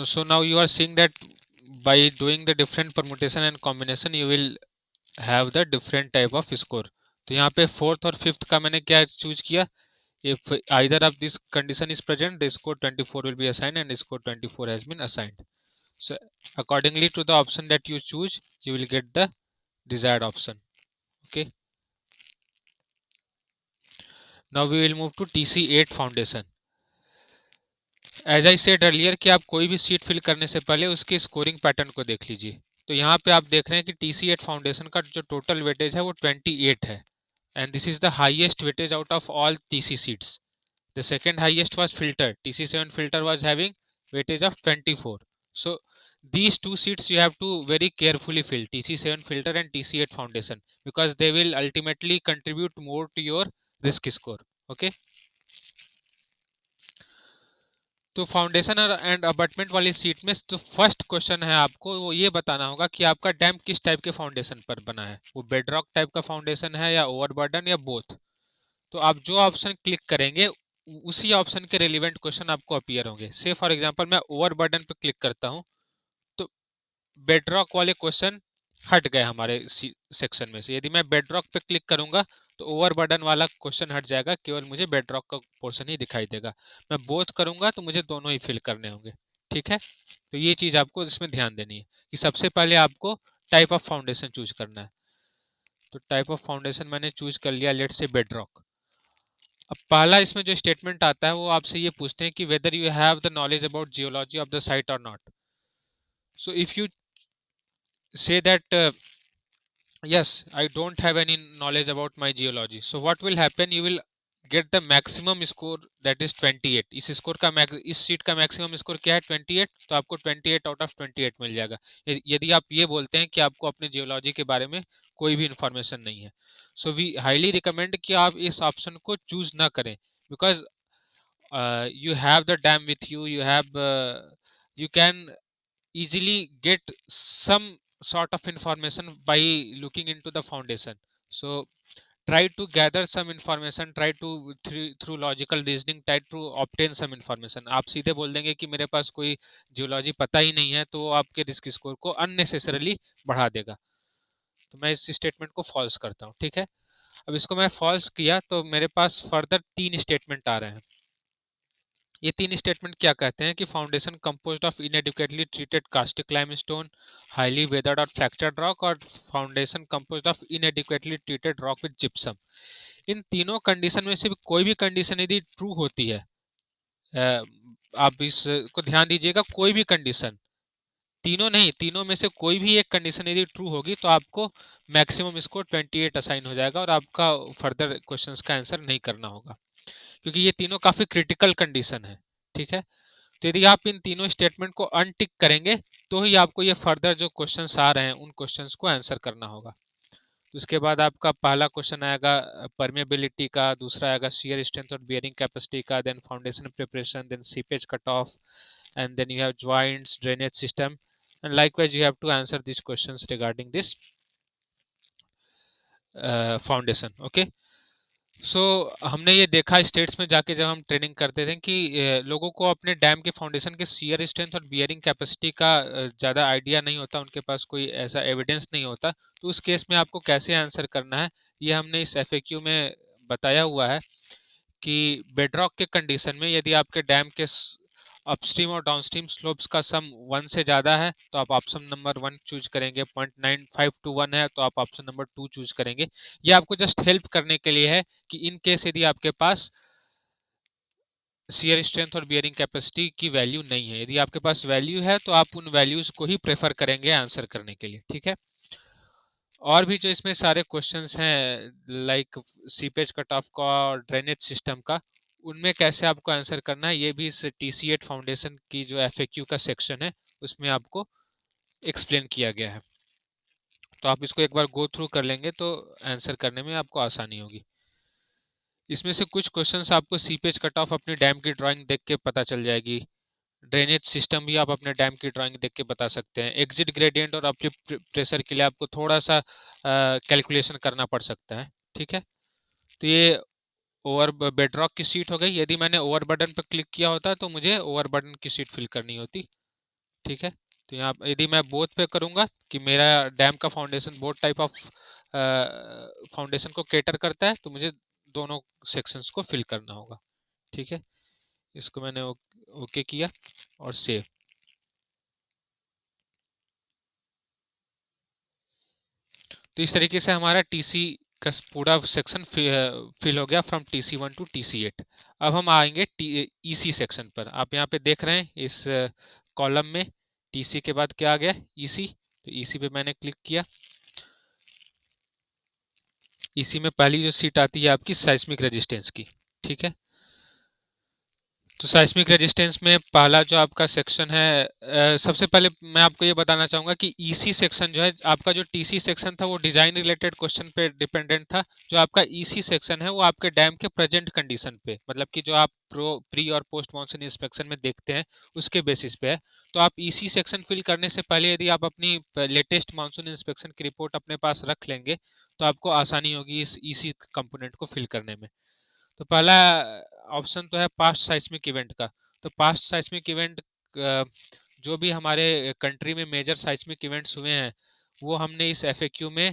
so now you are seeing that by doing the different permutation and combination you will have the different type of score। तो यहाँ पे फोर्थ और फिफ्थ का मैंने क्या चूज किया, if either of this condition is present the score 24 will be assigned and score 24 has been assigned। So accordingly to the option that you choose you will get the desired option। Okay, now we will move to TC8 foundation। As I said earlier कि आप कोई भी सीट फिल करने से पहले उसके स्कोरिंग पैटर्न को देख लीजिए। तो यहाँ पे आप देख रहे हैं कि TC8 फाउंडेशन का जो टोटल वेटेज है वो 28 है and this is the highest weightage out of all TC seats। The second highest was filter, TC7 filter was having weightage of 24। So these two seats you have to very carefully fill, TC7 filter and TC8 foundation, because they will ultimately contribute more to your risk score। Okay, तो फाउंडेशन और एंड अबटमेंट वाली सीट में जो फर्स्ट क्वेश्चन है आपको वो ये बताना होगा कि आपका डैम किस टाइप के फाउंडेशन पर बना है, वो बेडरॉक टाइप का फाउंडेशन है या ओवरबर्डन या बोथ। तो आप जो ऑप्शन क्लिक करेंगे उसी ऑप्शन के रिलेवेंट क्वेश्चन आपको अपीयर होंगे। से फॉर एग्जांपल मैं ओवरबर्डन पर क्लिक करता हूँ तो बेडरॉक वाले क्वेश्चन हट गए हमारे सेक्शन में से। यदि मैं बेडरॉक पे क्लिक करूंगा तो ओवरबर्डन वाला क्वेश्चन हट जाएगा, केवल मुझे बेडरॉक का पोर्शन ही दिखाई देगा। मैं बोथ करूंगा तो मुझे दोनों ही फिल करने होंगे। ठीक है, तो ये चीज आपको इसमें ध्यान देनी है कि सबसे पहले आपको टाइप ऑफ फाउंडेशन चूज करना है। तो टाइप ऑफ फाउंडेशन मैंने चूज कर लिया, लेट्स से बेडरॉक। अब पहला इसमें जो स्टेटमेंट आता है वो आपसे ये पूछते हैं कि whether you have the knowledge about geology of the site or not. So if you say that yes I don't have any knowledge about my geology, so what will happen, you will get the maximum score, that is 28। इस स्कोर का इस सीट का मैक्सिमम स्कोर क्या है 28, तो आपको 28 आउट ऑफ 28 मिल जाएगा। यदि आप ये बोलते हैं कि आपको अपने जियोलॉजी के बारे में कोई भी इंफॉर्मेशन नहीं है, सो वी हाईली रिकमेंड कि आप इस ऑप्शन को चूज ना करें, because you have the dam with you, you have you can easily get some sort of information by looking into the foundation। So try to gather some information, try to through logical reasoning try to obtain some information। आप सीधे बोल देंगे कि मेरे पास कोई जियोलॉजी पता ही नहीं है तो वो आपके रिस्क स्कोर को अननेसेसरली बढ़ा देगा। तो मैं इस स्टेटमेंट को फॉल्स करता हूँ। ठीक है, अब इसको मैं फॉल्स किया तो मेरे पास फर्दर 3 स्टेटमेंट आ रहे हैं। ये 3 स्टेटमेंट क्या कहते हैं कि foundation composed of inadequately treated karstic limestone, highly weathered और फ्रैक्चर्ड रॉक, और foundation composed of inadequately treated rock with gypsum. इन तीनों कंडीशन में से कोई भी कंडीशन यदि ट्रू होती है, आप इसको ध्यान दीजिएगा, कोई भी कंडीशन, तीनों नहीं, तीनों में से कोई भी एक कंडीशन यदि ट्रू होगी तो आपको मैक्सिमम स्कोर 28 असाइन हो जाएगा और आपका फर्दर क्वेश्चंस का आंसर नहीं करना होगा, क्योंकि ये तीनों काफी क्रिटिकल कंडीशन है। ठीक है, तो यदि आप इन तीनों स्टेटमेंट को अनटिक करेंगे तो ही आपको ये फर्दर जो क्वेश्चंस आ रहे हैं उन क्वेश्चंस को आंसर करना होगा। तो उसके बाद आपका पहला क्वेश्चन आएगा परमेबिलिटी का, दूसरा आएगा शियर स्ट्रेंथ और बियरिंग कैपेसिटी का, then foundation preparation, then seepage cut off, and then you have joints, drainage system, and likewise you have to answer these questions regarding this foundation। okay, सो हमने ये देखा स्टेट्स में जाके जब हम ट्रेनिंग करते थे कि लोगों को अपने डैम के फाउंडेशन के शियर स्ट्रेंथ और बियरिंग कैपेसिटी का ज़्यादा आइडिया नहीं होता, उनके पास कोई ऐसा एविडेंस नहीं होता। तो उस केस में आपको कैसे आंसर करना है ये हमने इस FAQ में बताया हुआ है कि बेडरॉक के कंडीशन में यदि आपके डैम के अपस्ट्रीम और डाउनस्ट्रीम स्लोप्स का सम 1 से ज़्यादा है तो आप ऑप्शन नंबर 1 चूज करेंगे, 0.95 to 1 है तो आप ऑप्शन नंबर 2 चूज करेंगे। ये आपको जस्ट हेल्प करने के लिए है कि इन केस यदि आपके पास शियर स्ट्रेंथ और बियरिंग कैपेसिटी की वैल्यू नहीं है, यदि आपके पास वैल्यू है तो आप उन वैल्यूज को ही प्रेफर करेंगे आंसर करने के लिए, ठीक है। और भी जो इसमें सारे क्वेश्चंस हैं लाइक सीपेज कट ऑफ का और ड्रेनेज सिस्टम का, उनमें कैसे आपको आंसर करना है ये भी इस TC8 फाउंडेशन की जो FAQ का सेक्शन है उसमें आपको एक्सप्लेन किया गया है। तो आप इसको एक बार गो थ्रू कर लेंगे तो आंसर करने में आपको आसानी होगी। इसमें से कुछ क्वेश्चंस आपको सीपेज कट ऑफ अपनी डैम की ड्राइंग देख के पता चल जाएगी। ड्रेनेज सिस्टम भी आप अपने डैम की ड्राइंग देख के बता सकते हैं। एग्जिट ग्रेडियंट और अपलिफ्ट प्रेशर के लिए आपको थोड़ा सा कैलकुलेशन करना पड़ सकता है, ठीक है। तो ये ओवर बेडरॉक की सीट हो गई। यदि मैंने ओवरबर्डन पर क्लिक किया होता तो मुझे ओवरबर्डन की सीट फिल करनी होती, ठीक है। तो यहाँ यदि मैं बोथ पे करूँगा कि मेरा डैम का foundation both type of foundation को केटर करता है तो मुझे दोनों सेक्शंस को फिल करना होगा, ठीक है। इसको मैंने ओके किया और सेव। तो इस तरीके से हमारा TC का पूरा सेक्शन फिल हो गया फ्रॉम TC1 टू TC8। अब हम आएंगे EC सेक्शन पर। आप यहाँ पे देख रहे हैं इस कॉलम में TC के बाद क्या आ गया, EC। तो EC पे मैंने क्लिक किया। EC में पहली जो सीट आती है आपकी साइस्मिक रेजिस्टेंस की, ठीक है। तो साइस्मिक रेजिस्टेंस में पहला जो आपका सेक्शन है, सबसे पहले मैं आपको ये बताना चाहूँगा कि EC सेक्शन जो है आपका, जो TC सेक्शन था वो डिज़ाइन रिलेटेड क्वेश्चन पे डिपेंडेंट था। जो आपका EC सेक्शन है वो आपके डैम के प्रेजेंट कंडीशन पे, मतलब कि जो आप प्री और पोस्ट मानसून इंस्पेक्शन में देखते हैं उसके बेसिस पे है। तो आप EC सेक्शन फिल करने से पहले यदि आप अपनी लेटेस्ट मानसून इंस्पेक्शन की रिपोर्ट अपने पास रख लेंगे तो आपको आसानी होगी इस EC कंपोनेंट को फिल करने में। तो पहला ऑप्शन तो है पास्ट साइस्मिक इवेंट का। तो पास्ट साइस्मिक इवेंट, जो भी हमारे कंट्री में मेजर साइस्मिक इवेंट्स हुए हैं वो हमने इस FAQ में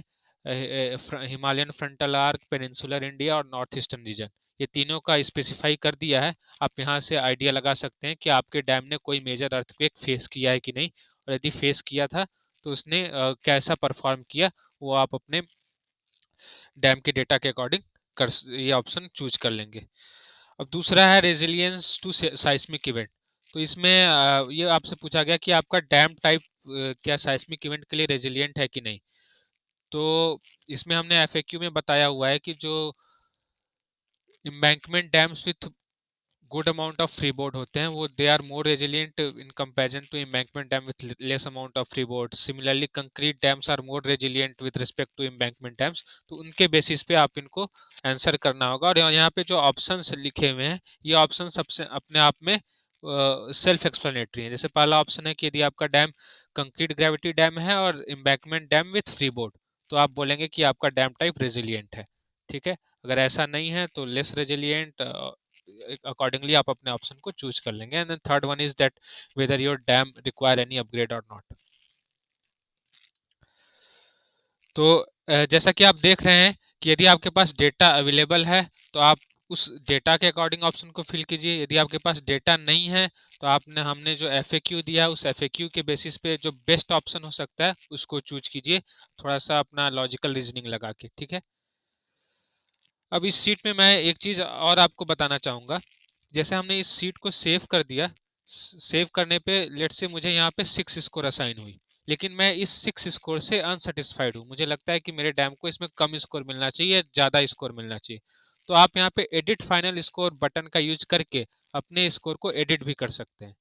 Himalayan frontal arc, peninsular India और नॉर्थ ईस्टर्न रीजन, ये तीनों का स्पेसिफाई कर दिया है। आप यहाँ से आइडिया लगा सकते हैं कि आपके डैम ने कोई मेजर अर्थक्वेक फेस किया है कि नहीं, और यदि फेस किया था तो उसने कैसा परफॉर्म किया, वो आप अपने डैम के डेटा के अकॉर्डिंग कर ये ऑप्शन चूज कर लेंगे। अब दूसरा है रेजिलियंस टू साइस्मिक इवेंट। तो इसमें ये आपसे पूछा गया कि आपका डैम टाइप क्या साइस्मिक इवेंट के लिए रेजिलियंट है कि नहीं। तो इसमें हमने FAQ में बताया हुआ है कि जो embankment dams with good amount of freeboard होते हैं वो they are more resilient in comparison to embankment dam with less amount of freeboard. Similarly concrete dams are more resilient with respect to embankment dams. तो उनके बेसिस पे आप इनको आंसर करना होगा। और यहाँ पे जो ऑप्शंस लिखे हुए हैं ये ऑप्शन सबसे अपने आप में सेल्फ एक्सप्लेनेटरी है। जैसे पहला ऑप्शन है कि यदि आपका डैम कंक्रीट ग्रेविटी डैम है और एम्बैंकमेंट डैम विथ फ्रीबोर्ड तो आप बोलेंगे कि आपका डैम टाइप रेजिलिएंट है, ठीक है। अगर ऐसा नहीं है तो लेस रेजिलिएंट, अकॉर्डिंगली आप अपने ऑप्शन को चूज कर लेंगे। And third one is that whether your dam require any upgrade और नॉट। तो जैसा कि आप देख रहे हैं कि यदि आपके पास डेटा अवेलेबल है तो आप उस डेटा के अकॉर्डिंग ऑप्शन को फिल कीजिए। यदि आपके पास डेटा नहीं है तो आपने हमने जो FAQ दिया है उस FAQ के बेसिस पे जो बेस्ट ऑप्शन हो सकता है उसको चूज कीजिए, थोड़ा सा अपना लॉजिकल रीजनिंग लगा के, ठीक है। अब इस सीट में मैं एक चीज और आपको बताना चाहूंगा। जैसे हमने इस सीट को सेव कर दिया, सेव करने पे लेट से मुझे यहाँ पे 6 स्कोर असाइन हुई, लेकिन मैं इस 6 स्कोर से अनसेटिस्फाइड हूँ। मुझे लगता है कि मेरे डैम को इसमें कम स्कोर मिलना चाहिए, ज़्यादा स्कोर मिलना चाहिए। तो आप यहाँ पे एडिट फाइनल स्कोर बटन का यूज करके अपने स्कोर को एडिट भी कर सकते हैं।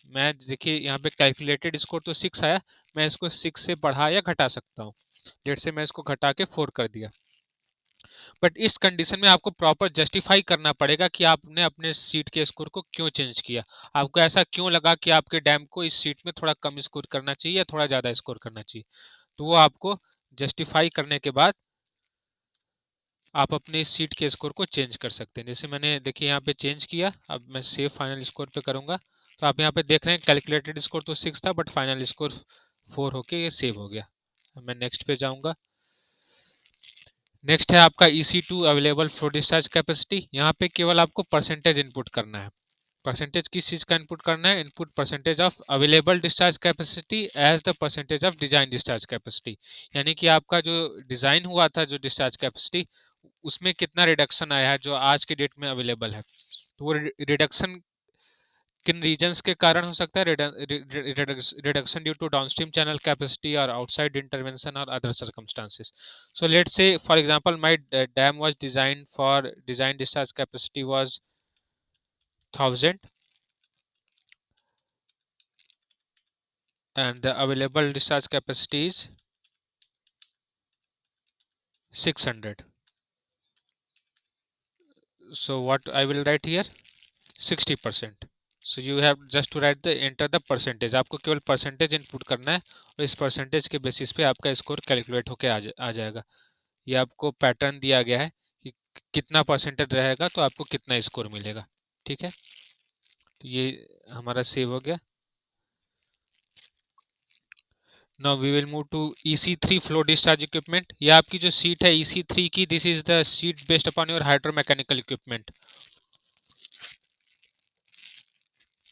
मैं देखिए यहाँ पे कैलकुलेटेड स्कोर तो 6 आया, मैं इसको 6 से बढ़ा या घटा सकता हूँ। लेट से मैं इसको घटा के 4 कर दिया। बट इस कंडीशन में आपको प्रॉपर जस्टिफाई करना पड़ेगा कि आपने अपने सीट के स्कोर को क्यों चेंज किया। आपको ऐसा क्यों लगा कि आपके डैम को इस सीट में थोड़ा कम स्कोर करना चाहिए या थोड़ा ज़्यादा स्कोर करना चाहिए। तो वो आपको जस्टिफाई करने के बाद आप अपने इस सीट के स्कोर को चेंज कर सकते हैं। जैसे मैंने देखिए यहाँ पे चेंज किया, अब मैं सेव फाइनल स्कोर पे करूँगा तो आप यहाँ पे देख रहे हैं कैलकुलेटेड स्कोर तो 6 था बट फाइनल स्कोर 4 होके ये सेव हो गया। मैं नेक्स्ट पे जाऊँगा। नेक्स्ट है आपका EC2 available flow discharge capacity. यहाँ पे केवल आपको परसेंटेज इनपुट करना है। परसेंटेज किस चीज़ का इनपुट करना है? Input percentage of available discharge capacity as the percentage of design discharge capacity. यानी कि आपका जो डिजाइन हुआ था जो डिस्चार्ज कैपेसिटी, उसमें कितना रिडक्शन आया है जो आज के डेट में अवेलेबल है। तो वो रिडक्शन किन रीजंस के कारण हो सकता है? Reduction due to downstream channel capacity और आउटसाइड इंटरवेंशन और other circumstances. So let's say for example my dam was designed for design discharge capacity was 1000 and the available discharge capacity is 600. So what I will write here? 60%. So you have just to write the enter the percentage. आपको केवल परसेंटेज इनपुट करना है और इस परसेंटेज के बेसिस पे आपका स्कोर कैलकुलेट होके आ जाएगा। ये आपको पैटर्न दिया गया है कि कितना परसेंटेज रहेगा तो आपको कितना स्कोर मिलेगा। ठीक है, तो ये हमारा सेव हो गया। Now we will move to EC3 flow discharge equipment. ये आपकी जो सीट है EC3 की, this is the sheet based upon your hydromechanical equipment.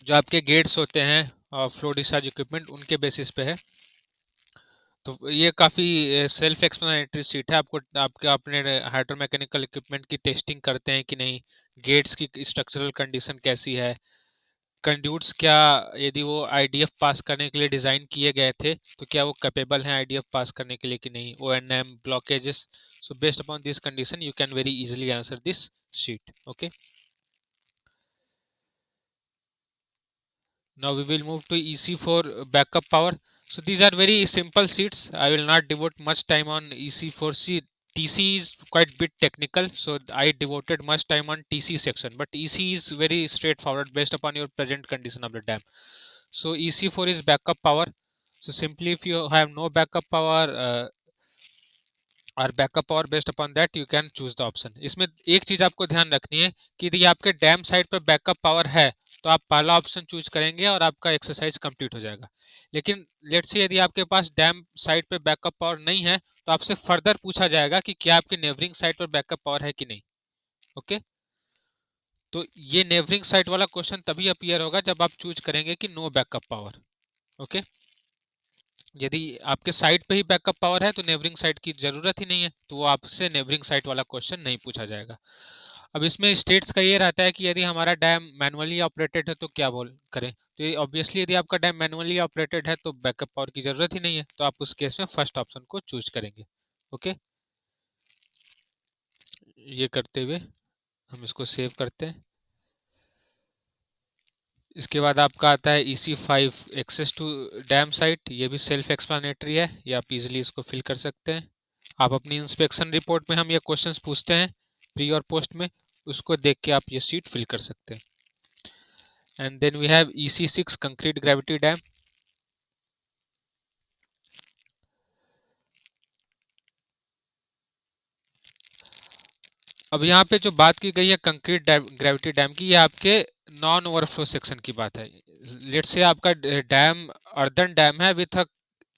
जो आपके गेट्स होते हैं और फ्लो डिस्चार्ज इक्विपमेंट, उनके बेसिस पे है। तो ये काफ़ी सेल्फ एक्सप्लेनेटरी सीट है। आपको आपके अपने हाइड्रोमैकेनिकल इक्विपमेंट की टेस्टिंग करते हैं कि नहीं, गेट्स की स्ट्रक्चरल कंडीशन कैसी है, कंड्यूट्स क्या, यदि वो आईडीएफ पास करने के लिए डिज़ाइन किए गए थे तो क्या वो कैपेबल हैं आईडीएफ पास करने के लिए कि नहीं, O&M blockages. So based upon this condition you can very easily answer this sheet. Okay, now we will move to EC4 backup power. So these are very simple sheets. I will not devote much time on EC4 sheet. TC is quite bit technical, so I devoted much time on TC section, but EC is very straightforward based upon your present condition of the dam. So EC4 is backup power. So simply if you have no backup power और backup power based upon that you can choose the option. इसमें एक चीज आपको ध्यान रखनी है कि यदि आपके डैम साइड पर बैकअप पावर है तो आप पहला ऑप्शन चूज करेंगे और आपका एक्सरसाइज कंप्लीट हो जाएगा। लेकिन लेट्स से यदि आपके पास डैम साइड पे बैकअप पावर नहीं है तो आपसे फर्दर पूछा जाएगा कि क्या आपके नेबरिंग साइड पर बैकअप पावर है कि नहीं। ओके, तो ये नेबरिंग साइड वाला क्वेश्चन तभी अपीयर होगा जब आप चूज करेंगे कि नो बैकअप पावर। ओके, यदि आपके साइड पे ही बैकअप पावर है तो नेबरिंग साइड की जरूरत ही नहीं है, तो वो आपसे नेबरिंग साइड वाला क्वेश्चन नहीं पूछा जाएगा। अब इसमें स्टेट्स का ये रहता है कि यदि हमारा डैम मैनुअली ऑपरेटेड है तो क्या बोल करें। तो ये ऑब्वियसली यदि आपका डैम मैनुअली ऑपरेटेड है तो बैकअप पावर की जरूरत ही नहीं है, तो आप उस केस में फर्स्ट ऑप्शन को चूज करेंगे। ओके, ये करते हुए हम इसको सेव करते हैं। इसके बाद आपका आता है EC5 access to dam site. ये भी सेल्फ एक्सप्लेनेटरी है, ये आप इजीली इसको फिल कर सकते हैं। आप अपनी इंस्पेक्शन रिपोर्ट में हम ये क्वेश्चंस पूछते हैं प्री और पोस्ट में, उसको देख के आप ये शीट फिल कर सकते हैं। And then we have EC6 concrete gravity dam. अब यहाँ पे जो बात की गई है कंक्रीट ग्रेविटी डैम की, ये आपके नॉन ओवरफ्लो सेक्शन की बात है। लेट्स से आपका डैम अर्दन डैम है विथ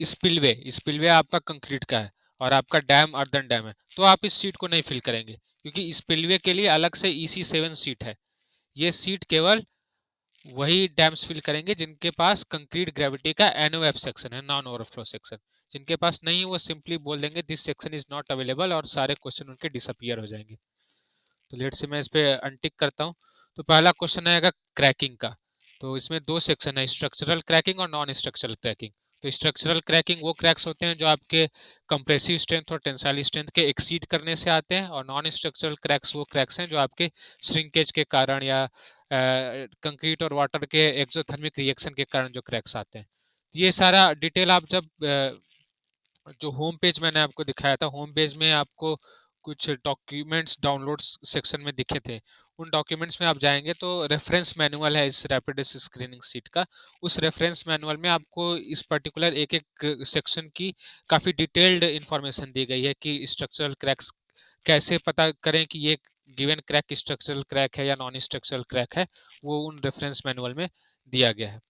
स्पिलवे, स्पिलवे आपका कंक्रीट का है और आपका डैम अर्दन डैम है, तो आप इस सीट को नहीं फिल करेंगे क्योंकि स्पिलवे के लिए अलग से EC7 सीट है। ये सीट केवल वही डैम्स फिल करेंगे जिनके पास कंक्रीट ग्रेविटी का NOF सेक्शन है, नॉन ओवरफ्लो सेक्शन। जिनके पास नहीं है वो सिंपली बोल देंगे this section is not available और सारे क्वेश्चन उनके डिसअपियर हो जाएंगे। तो लेट से मैं इस पे अनटिक करता हूँ। तो पहला क्वेश्चन आएगा क्रैकिंग का। तो इसमें दो सेक्शन है, स्ट्रक्चरल क्रैकिंग और नॉन स्ट्रक्चरल क्रैकिंग। तो स्ट्रक्चरल क्रैकिंग वो क्रैक्स होते हैं जो आपके कंप्रेसिव स्ट्रेंथ और टेंसाइल स्ट्रेंथ के एक्सीड करने से आते हैं, और नॉन स्ट्रक्चरल क्रैक्स वो क्रैक्स हैं जो आपके श्रिंकेज के कारण या कंक्रीट और वाटर के एक्सोथर्मिक रिएक्शन के कारण जो क्रैक्स आते हैं। ये सारा डिटेल आप जब जो होम पेज मैंने आपको दिखाया था, होम पेज में आपको कुछ डॉक्यूमेंट्स डाउनलोड सेक्शन में दिखे थे, उन डॉक्यूमेंट्स में आप जाएंगे तो रेफरेंस मैनुअल है इस रैपिड स्क्रीनिंग सीट का। उस रेफरेंस मैनुअल में आपको इस पर्टिकुलर एक एक सेक्शन की काफ़ी डिटेल्ड इंफॉर्मेशन दी गई है कि स्ट्रक्चरल क्रैक्स कैसे पता करें कि ये गिवन क्रैक स्ट्रक्चरल क्रैक है या नॉन स्ट्रक्चरल क्रैक है, वो उन रेफरेंस मैनुअल में दिया गया है।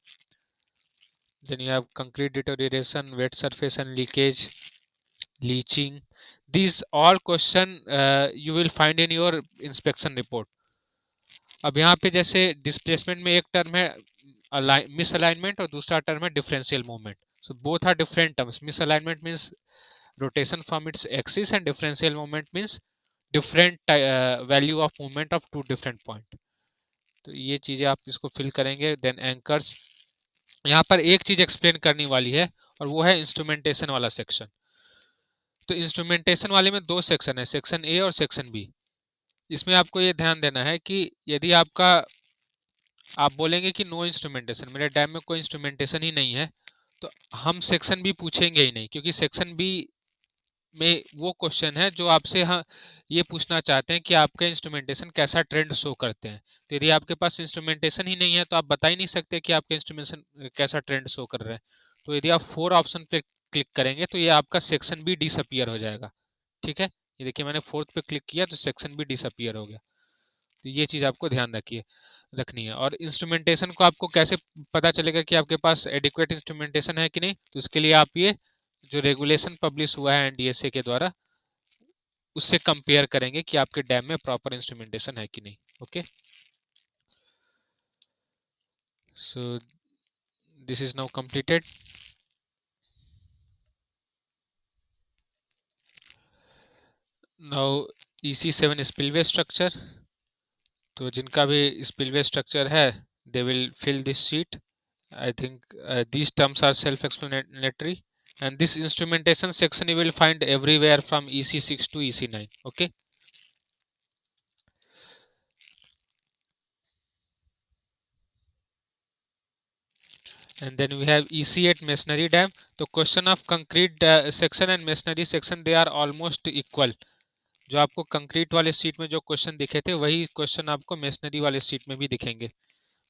Then you have concrete deterioration, wet surface and leakage, leaching. These all question you will find in your inspection report. अब यहाँ पे जैसे डिस्प्लेसमेंट में एक टर्म है मिसअलाइनमेंट और दूसरा टर्म है differential movement. So both are different terms. Misalignment means rotation from its axis and differential moment means different value of movement of two different point. तो ये चीजें आप इसको फिल करेंगे. देन एंकर्स, यहाँ पर एक चीज एक्सप्लेन करनी वाली है और वो है इंस्ट्रूमेंटेशन वाला सेक्शन. तो इंस्ट्रूमेंटेशन वाले में दो सेक्शन है, सेक्शन ए और सेक्शन बी. इसमें आपको ये ध्यान देना है कि यदि आपका आप बोलेंगे कि नो इंस्ट्रूमेंटेशन, मेरे डैम में कोई इंस्ट्रूमेंटेशन ही नहीं है, तो हम सेक्शन बी पूछेंगे ही नहीं, क्योंकि सेक्शन बी में वो क्वेश्चन है जो आपसे हाँ ये पूछना चाहते हैं कि आपके इंस्ट्रूमेंटेशन कैसा ट्रेंड शो करते हैं. तो यदि आपके पास इंस्ट्रूमेंटेशन ही नहीं है तो आप बता ही नहीं सकते कि आपके इंस्ट्रूमेंटेशन कैसा ट्रेंड शो कर रहे हैं. तो यदि आप 4 ऑप्शन पे क्लिक करेंगे तो ये आपका सेक्शन बी डिसअपियर हो जाएगा. ठीक है, ये देखिए मैंने 4th पे क्लिक किया तो सेक्शन बी डिसअपियर हो गया. तो ये चीज़ आपको ध्यान रखनी है. और इंस्ट्रूमेंटेशन को आपको कैसे पता चलेगा कि आपके पास एडिक्वेट इंस्ट्रूमेंटेशन है कि नहीं, तो इसके लिए आप ये जो रेगुलेशन पब्लिश हुआ है एनडीएसए के द्वारा उससे कंपेयर करेंगे कि आपके डैम में प्रॉपर इंस्ट्रूमेंटेशन है कि नहीं. Okay, so this is now completed. Now EC7 spillway structure. तो जिनका भी स्पिलवे स्ट्रक्चर है they will fill this sheet. I think these terms are self-explanatory, and this instrumentation section you will find everywhere from EC6 to EC9. Okay. And then we have EC8 masonry dam. The question of concrete section and masonry section they are almost equal. जो आपको कंक्रीट वाले सीट में जो क्वेश्चन दिखे थे वही क्वेश्चन आपको मेसनरी वाले सीट में भी दिखेंगे.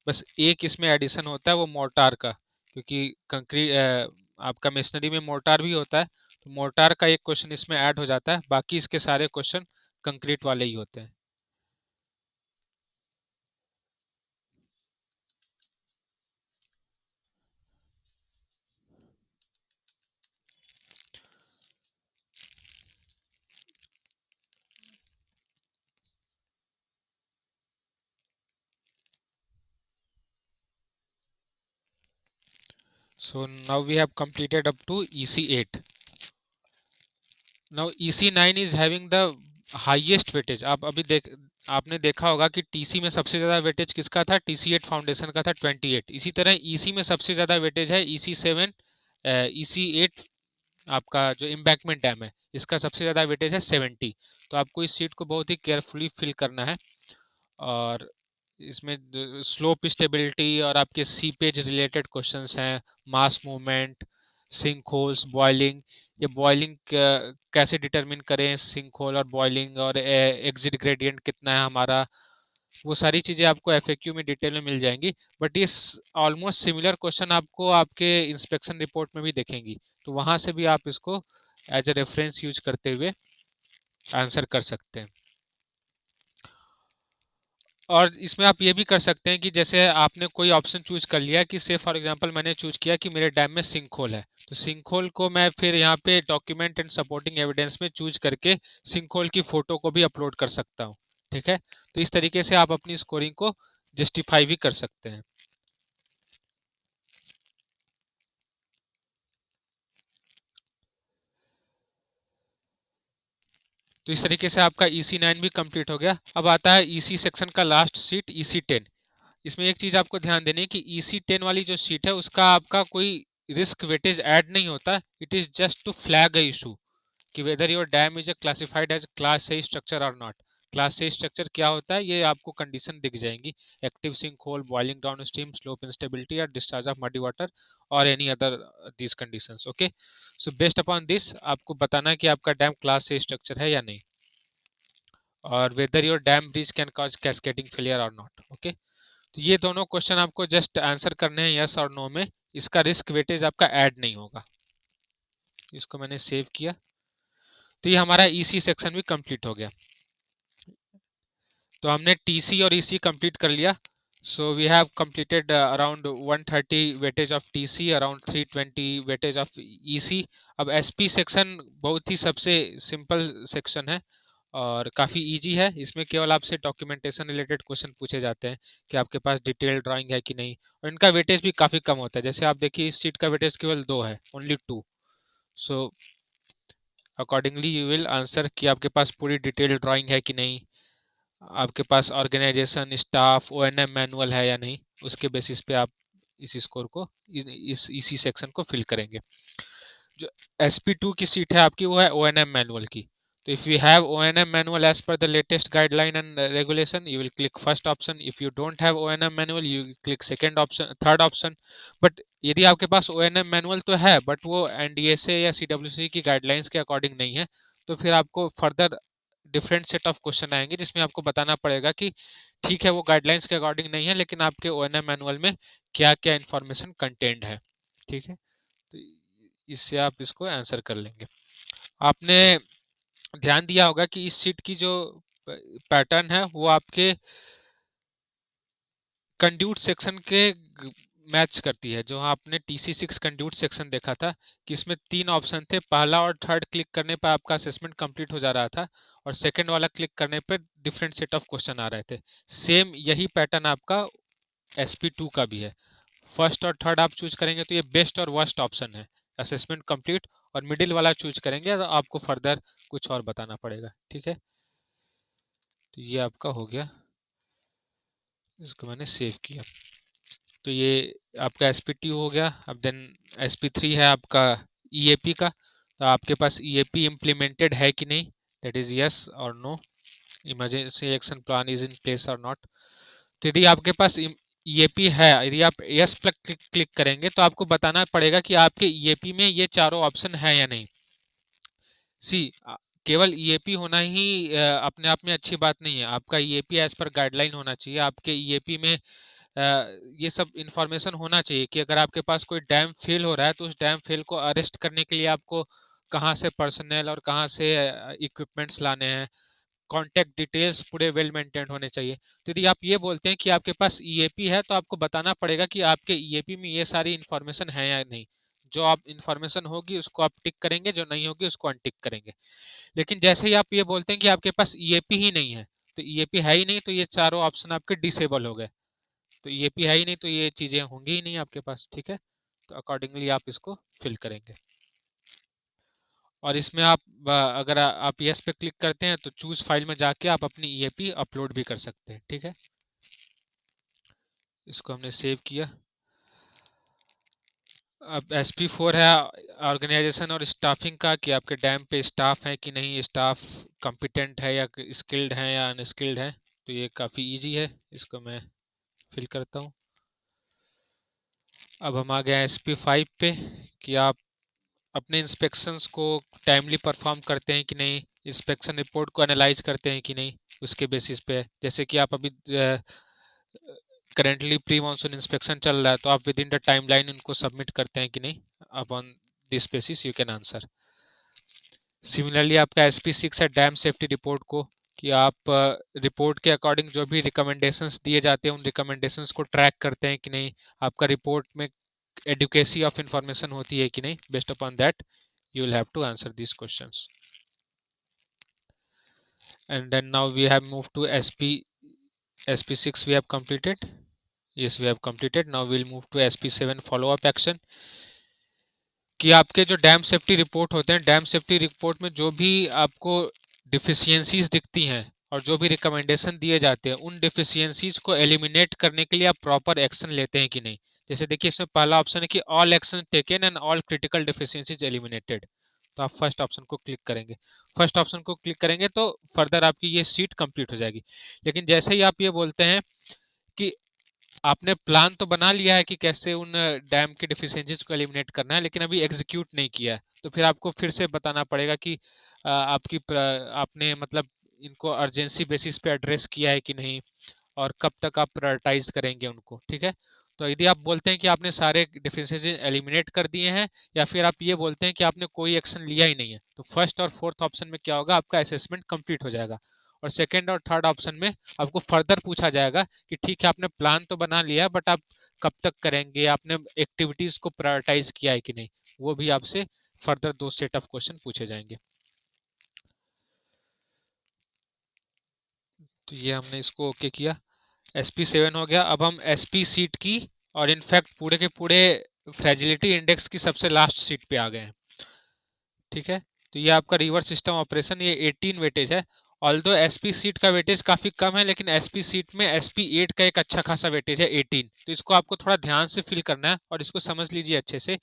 बस एक इसमें एडिशन होता है वो मोर्टार का, क्योंकि कंक्रीट आपका मेसनरी में मोर्टार भी होता है, तो मोर्टार का एक क्वेश्चन इसमें ऐड हो जाता है. बाकी इसके सारे क्वेश्चन कंक्रीट वाले ही होते हैं. So now we have completed up to EC8. Now EC9 is having the highest weightage. आप अभी आपने देखा होगा कि TC में सबसे ज़्यादा वेटेज किसका था, TC8 फाउंडेशन का था 28. इसी तरह EC में सबसे ज़्यादा वेटेज है EC7. EC8 आपका जो एम्बैंकमेंट डैम है इसका सबसे ज़्यादा वेटेज है 70. तो आपको इस सीट को बहुत ही केयरफुली फिल करना है. और इसमें स्लोप स्टेबिलिटी और आपके सीपेज रिलेटेड क्वेश्चंस हैं, mass movement, sink holes, boiling. ये बॉइलिंग कैसे डिटरमिन करें, सिंक होल और बॉइलिंग, और एग्जिट ग्रेडियंट कितना है हमारा, वो सारी चीज़ें आपको एफएक्यू में डिटेल में मिल जाएंगी. बट ये ऑलमोस्ट सिमिलर क्वेश्चन आपको आपके इंस्पेक्शन रिपोर्ट में भी देखेंगी, तो वहाँ से भी आप इसको एज ए रेफरेंस यूज करते हुए आंसर कर सकते हैं. और इसमें आप ये भी कर सकते हैं कि जैसे आपने कोई ऑप्शन चूज कर लिया कि से फॉर एग्जांपल मैंने चूज किया कि मेरे डैम में सिंक होल है, तो सिंक होल को मैं फिर यहाँ पे डॉक्यूमेंट एंड सपोर्टिंग एविडेंस में चूज करके सिंक होल की फोटो को भी अपलोड कर सकता हूँ. ठीक है, तो इस तरीके से आप अपनी स्कोरिंग को जस्टिफाई भी कर सकते हैं. तो इस तरीके से आपका EC9 भी कंप्लीट हो गया. अब आता है EC सेक्शन का लास्ट सीट EC10. इसमें एक चीज आपको ध्यान देनी है कि EC10 वाली जो सीट है उसका आपका कोई रिस्क वेटेज ऐड नहीं होता. It is just to flag a issue कि whether your dam is classified as class A structure or not. Class A structure क्या होता है ये आपको कंडीशन दिख जाएंगी, active sink hole, boiling down stream, slope instability और डिस्चार्ज ऑफ मडी वाटर और any other these conditions. Okay, so based upon this आपको बताना है कि आपका डैम क्लास ए स्ट्रक्चर है या नहीं, और weather your dam breach can cause cascading failure और नॉट. ओके, तो ये दोनों क्वेश्चन आपको जस्ट आंसर करने हैं यस और नो में. इसका रिस्क वेटेज आपका ऐड नहीं होगा. इसको मैंने सेव किया. तो ये हमारा EC सेक्शन भी कंप्लीट हो गया. तो हमने TC और EC कंप्लीट कर लिया. So we have completed around 130 weightage of TC, around 320 weightage of EC. अब SP सेक्शन बहुत ही सबसे सिंपल सेक्शन है और काफ़ी इजी है। इसमें केवल आपसे डॉक्यूमेंटेशन रिलेटेड क्वेश्चन पूछे जाते हैं कि आपके पास डिटेल ड्राइंग है कि नहीं, और इनका वेटेज भी काफ़ी कम होता है। जैसे आप देखिए इस सीट का वेटेज केवल 2 है, only 2। So accordingly you will answer कि आपके पास पूरी डिटेल ड्राइंग है कि नहीं, आपके पास ऑर्गेनाइजेशन स्टाफ ओएनएम मैनुअल है या नहीं, उसके बेसिस पे आप इस स्कोर को इस इसी सेक्शन को फिल करेंगे। जो SP2 की सीट है आपकी वो है ओएनएम मैनुअल की। तो if you have ONM manual as per the latest guideline and regulation you will click first option. If you don't have ONM manual you will click second option, third option. But यदि आपके पास ओएनएम मैनुअल तो है बट वो एनडीएसए या सीडब्ल्यूसी की गाइडलाइंस के अकॉर्डिंग नहीं है, तो फिर आपको further different set of question आएंगे जिसमें आपको बताना पड़ेगा कि ठीक है वो गाइडलाइंस के अकॉर्डिंग नहीं है लेकिन आपके ओएनएम मैनुअल में क्या क्या इंफॉर्मेशन कंटेंट है। ठीक है, तो इससे आप इसको आंसर कर लेंगे। आपने ध्यान दिया होगा कि इस सीट की जो पैटर्न है वो आपके कंड्यूट सेक्शन के मैच करती है। जो आपने TC6 कंड्यूट सेक्शन देखा था कि इसमें 3 ऑप्शन थे, पहला और थर्ड क्लिक करने पर आपका असेसमेंट कंप्लीट हो जा रहा था और सेकंड वाला क्लिक करने पर डिफरेंट सेट ऑफ क्वेश्चन आ रहे थे। सेम यही पैटर्न आपका SP2 का भी है। फर्स्ट और थर्ड आप चूज करेंगे तो ये बेस्ट और वर्स्ट ऑप्शन है, असेसमेंट कंप्लीट, और मिडिल वाला चूज करेंगे तो आपको फर्दर कुछ और बताना पड़ेगा। ठीक है, तो ये आपका हो गया, इसको मैंने सेव किया। तो ये आपका SP2 हो गया। अब देन SP3 है आपका EAP का। तो आपके पास EAP इम्प्लीमेंटेड है कि नहीं, दैट इज यस और no, emergency action plan is in place और नॉट। तो यदि आपके पास EAP है, यदि आप यस पर क्लिक करेंगे तो आपको बताना पड़ेगा कि आपके EAP में ये चारों ऑप्शन है या नहीं। सी केवल EAP होना ही अपने आप में अच्छी बात नहीं है। आपका EAP एज पर गाइडलाइन होना चाहिए। आपके EAP में ये सब इंफॉर्मेशन होना चाहिए कि अगर आपके पास कोई डैम फेल हो रहा है तो उस डैम फेल को अरेस्ट करने के लिए आपको कहाँ से पर्सनल और कहाँ से इक्विपमेंट्स लाने हैं, कॉन्टैक्ट डिटेल्स पूरे वेल मेंटेन्ड होने चाहिए। तो यदि आप ये बोलते हैं कि आपके पास EAP है तो आपको बताना पड़ेगा कि आपके EAP में ये सारी इन्फॉर्मेशन है या नहीं। जो आप इन्फॉर्मेशन होगी उसको आप टिक करेंगे, जो नहीं होगी उसको अनटिक करेंगे। लेकिन जैसे ही आप ये बोलते हैं कि आपके पास EAP ही नहीं है, तो EAP है ही नहीं तो ये चारों ऑप्शन आपके डिसेबल हो गए। तो EAP है ही नहीं तो ये चीज़ें होंगी ही नहीं आपके पास। ठीक है, तो अकॉर्डिंगली आप इसको फिल करेंगे। और इसमें आप अगर आप यस पे क्लिक करते हैं तो चूज फाइल में जाके आप अपनी EAP अपलोड भी कर सकते हैं। ठीक है, इसको हमने सेव किया। अब SP4 है ऑर्गेनाइजेशन और स्टाफिंग का, कि आपके डैम पे स्टाफ है कि नहीं, स्टाफ कॉम्पिटेंट है या स्किल्ड है या अनस्किल्ड है। तो ये काफ़ी इजी है, इसको मैं फिल करता हूँ। अब हम आ गए SP5 पे कि आप अपने इंस्पेक्शंस को टाइमली परफॉर्म करते हैं कि नहीं, इंस्पेक्शन रिपोर्ट को एनालाइज करते हैं कि नहीं, उसके बेसिस पे। जैसे कि आप अभी करेंटली प्री मानसून इंस्पेक्शन चल रहा है तो आप विद इन द टाइमलाइन उनको सबमिट करते हैं कि नहीं। Upon this basis you can answer. Similarly आपका SP6 है डैम सेफ्टी रिपोर्ट को, कि आप रिपोर्ट के अकॉर्डिंग जो भी रिकमेंडेशंस दिए जाते हैं उन रिकमेंडेशंस को ट्रैक करते हैं कि नहीं, आपका रिपोर्ट में एडुकेसी ऑफ इंफॉर्मेशन होती है कि नहीं। Based upon that you will have to answer these questions. And then now we have moved to SP6 we have completed. Yes, we have completed. Now we'll move to SP7 follow up action, कि आपके जो डैम सेफ्टी रिपोर्ट होते हैं, डैम सेफ्टी रिपोर्ट में जो भी आपको डिफिशियंसीज दिखती हैं और जो भी रिकमेंडेशन दिए जाते हैं उन डिफिशियंसीज को एलिमिनेट करने के लिए आप प्रॉपर एक्शन लेते हैं कि नहीं। जैसे देखिए इसमें पहला ऑप्शन है कि all action taken and all critical deficiencies eliminated. तो आप फर्स्ट ऑप्शन को क्लिक करेंगे। फर्स्ट ऑप्शन को क्लिक करेंगे तो फर्दर आपकी ये सीट कंप्लीट हो जाएगी। लेकिन जैसे ही आप ये बोलते हैं कि आपने प्लान तो बना लिया है कि कैसे उन डैम के डिफिशियंसीज को एलिमिनेट करना है लेकिन अभी एग्जीक्यूट नहीं किया है, तो फिर आपको फिर से बताना पड़ेगा कि आपने मतलब इनको अर्जेंसी बेसिस पे एड्रेस किया है कि नहीं और कब तक आप प्रायोरिटाइज करेंगे उनको। ठीक है, तो यदि आप बोलते हैं कि आपने सारे डिफिशियंसी एलिमिनेट कर दिए हैं या फिर आप ये बोलते हैं कि आपने कोई एक्शन लिया ही नहीं है, तो फर्स्ट और फोर्थ ऑप्शन में क्या होगा, आपका असेसमेंट कंप्लीट हो जाएगा और सेकंड और थर्ड ऑप्शन में आपको फर्दर पूछा जाएगा कि ठीक है आपने प्लान तो बना लिया बट आप कब तक करेंगे, आपने एक्टिविटीज को प्रायोरिटाइज किया है कि नहीं, वो भी आपसे फर्दर 2 सेट ऑफ क्वेश्चन पूछे जाएंगे। तो ये हमने इसको ओके किया, SP7 हो गया। अब हम SP सीट की और इनफैक्ट पूरे के पूरे फ्रेजिलिटी इंडेक्स की सबसे लास्ट सीट पे आ गए हैं। ठीक है, तो ये आपका रिवर्स सिस्टम ऑपरेशन, ये 18 वेटेज है। ऑल्दो SP सीट का वेटेज काफी कम है, लेकिन SP सीट में SP8 का एक अच्छा खासा वेटेज है 18। तो इसको आपको थोड़ा ध्यान से फिल करना है और इसको समझ लीजिए अच्छे से,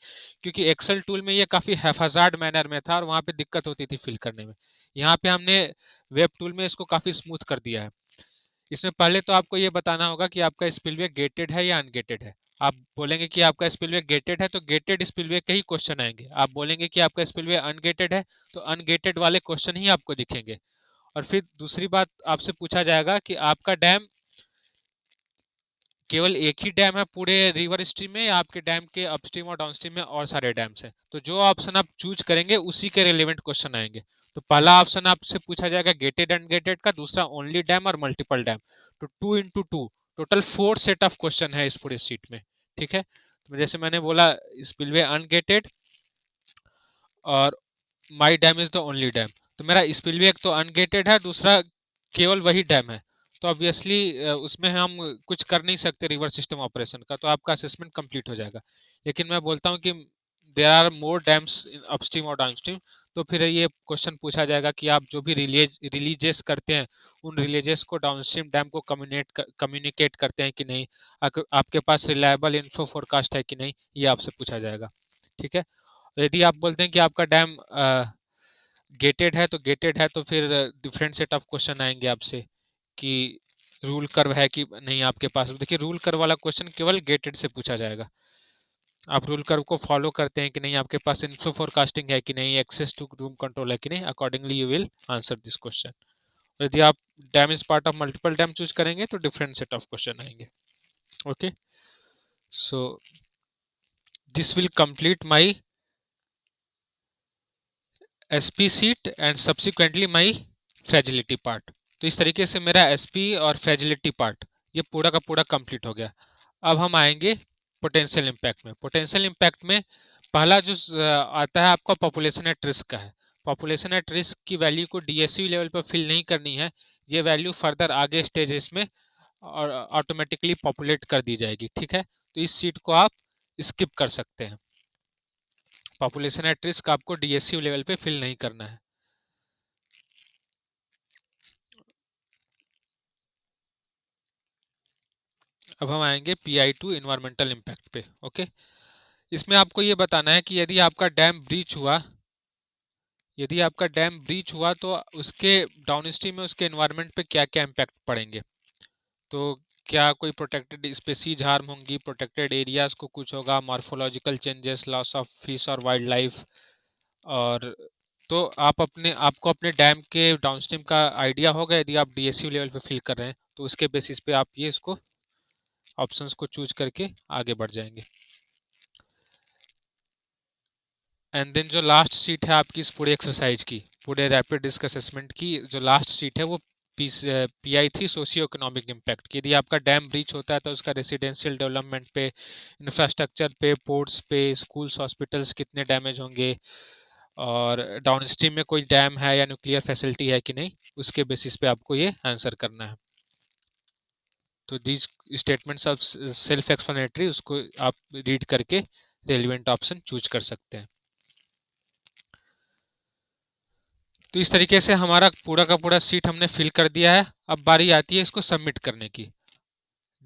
क्योंकि एक्सेल टूल में ये काफी हैफाजार्ड मैनर में था और वहां पे दिक्कत होती थी फिल करने में। यहाँ पे हमने वेब टूल में इसको काफी स्मूथ कर दिया है। इसमें पहले तो आपको ये बताना होगा कि आपका स्पिलवे गेटेड है या अनगेटेड है। आप बोलेंगे कि आपका स्पिलवे गेटेड है तो गेटेड स्पिलवे के ही क्वेश्चन आएंगे। आप बोलेंगे कि आपका स्पिलवे अनगेटेड है तो अनगेटेड वाले क्वेश्चन ही आपको दिखेंगे। और फिर दूसरी बात आपसे पूछा जाएगा कि आपका डैम केवल एक ही डैम है पूरे रिवर स्ट्रीम में, या आपके डैम के अपस्ट्रीम और डाउनस्ट्रीम में और सारे डैम्स हैं। तो जो ऑप्शन आप चूज करेंगे उसी के रिलेवेंट क्वेश्चन आएंगे। तो पहला ऑप्शन आपसे पूछा जाएगा गेटेड अनगेटेड का, दूसरा ओनली डैम और मल्टीपल डैम। तो 2 into 2 total 4 set of question है इस पूरे सीट में। ठीक है, तो जैसे मैंने बोला स्पिलवे अनगेटेड और my dam is the only dam. तो मेरा स्पिलवे एक तो अनगेटेड है, दूसरा केवल वही डैम है। तो ऑब्वियसली उसमें हम कुछ कर नहीं सकते रिवर्स सिस्टम ऑपरेशन का, तो आपका असेसमेंट कंप्लीट हो जाएगा। लेकिन मैं बोलता हूँ कि there are more dams upstream और डाउनस्ट्रीम, तो फिर ये क्वेश्चन पूछा जाएगा कि आप जो भी रिलीजेस करते हैं उन रिलीजेस को डाउनस्ट्रीम डैम को कम्युनिकेट करते हैं कि नहीं, आपके पास रिलायबल इन्फो फोरकास्ट है कि नहीं, ये आपसे पूछा जाएगा। ठीक है, यदि आप बोलते हैं कि आपका डैम गेटेड है तो गेटेड है, तो फिर डिफरेंट सेट ऑफ क्वेश्चन आएंगे आपसे कि रूल कर्व है कि नहीं आपके पास। देखिए रूल कर्व वाला क्वेश्चन केवल गेटेड से पूछा जाएगा। आप रूल कर्व को फॉलो करते हैं कि नहीं, आपके पास इन्फ्लो फोरकास्टिंग है कि नहीं, एक्सेस टू रूम कंट्रोल है कि नहीं, accordingly you will answer this question. यदि आप dam is part of multiple dam choose करेंगे तो डिफरेंट सेट ऑफ क्वेश्चन आएंगे। Okay, so this will complete my SP seat and subsequently my fragility part. तो इस तरीके से मेरा SP और फ्रेजिलिटी पार्ट ये पूरा का पूरा कंप्लीट हो गया। अब हम आएंगे पोटेंशियल इम्पैक्ट में। पोटेंशियल इम्पैक्ट में पहला जो आता है आपका पॉपुलेशन एट रिस्क का है। पॉपुलेशन एट रिस्क की वैल्यू को DSU लेवल पर फिल नहीं करनी है, ये वैल्यू फर्दर आगे स्टेजेस में और ऑटोमेटिकली पॉपुलेट कर दी जाएगी। ठीक है, तो इस सीट को आप स्किप कर सकते हैं। पॉपुलेशन एट रिस्क आपको DSU लेवल पे फिल नहीं करना है। अब हम आएंगे PI2 इन्वायरमेंटल इम्पैक्ट पे। ओके, इसमें आपको ये बताना है कि यदि आपका डैम ब्रीच हुआ तो उसके डाउनस्ट्रीम में उसके एनवायरनमेंट पे क्या क्या इम्पैक्ट पड़ेंगे। तो क्या कोई प्रोटेक्टेड स्पेसीज हार्म होंगी, प्रोटेक्टेड एरियाज को कुछ होगा, morphological changes, loss of fish और वाइल्ड लाइफ। और तो आपको अपने डैम के डाउनस्ट्रीम का आइडिया होगा यदि आप DSU लेवल पे फिल कर रहे हैं, तो उसके बेसिस पे आप ये इसको ऑप्शंस को चूज करके आगे बढ़ जाएंगे। एंड देन जो लास्ट सीट है आपकी इस पूरे एक्सरसाइज की, पूरे रैपिड रिस्क असेसमेंट की जो लास्ट सीट है वो PI3 सोशियो इकोनॉमिक इम्पैक्ट की। यदि आपका डैम ब्रीच होता है तो उसका रेसिडेंशियल डेवलपमेंट पे, इंफ्रास्ट्रक्चर पे, पोर्ट्स पे, स्कूल्स, हॉस्पिटल्स कितने डैमेज होंगे, और डाउनस्ट्रीम में कोई डैम है या न्यूक्लियर फैसिलिटी है कि नहीं, उसके बेसिस पे आपको ये आंसर करना है। तो these statements of self explanatory, उसको आप रीड करके रेलिवेंट ऑप्शन चूज कर सकते हैं। तो इस तरीके से हमारा पूरा का पूरा सीट हमने फिल कर दिया है। अब बारी आती है इसको सबमिट करने की।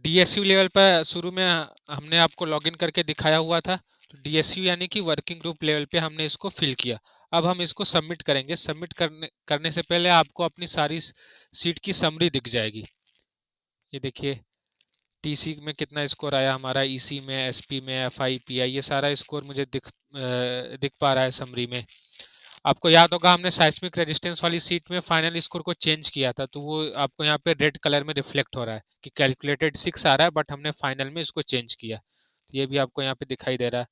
DSU लेवल पर शुरू में हमने आपको लॉगिन करके दिखाया हुआ था, तो DSU यानी कि वर्किंग ग्रुप लेवल पे हमने इसको फिल किया। अब हम इसको सबमिट करेंगे। सबमिट करने से पहले आपको अपनी सारी सीट की समरी दिख जाएगी। ये देखिए TC में कितना स्कोर आया हमारा, EC में, SP में, FI PI, ये सारा स्कोर मुझे दिख पा रहा है समरी में। आपको याद होगा हमने साइस्मिक रेजिस्टेंस वाली सीट में फाइनल स्कोर को चेंज किया था, तो वो आपको यहाँ पे रेड कलर में रिफ्लेक्ट हो रहा है कि कैलकुलेटेड 6 आ रहा है, बट हमने फाइनल में इसको चेंज किया। तो ये भी आपको यहाँ पे दिखाई दे रहा है।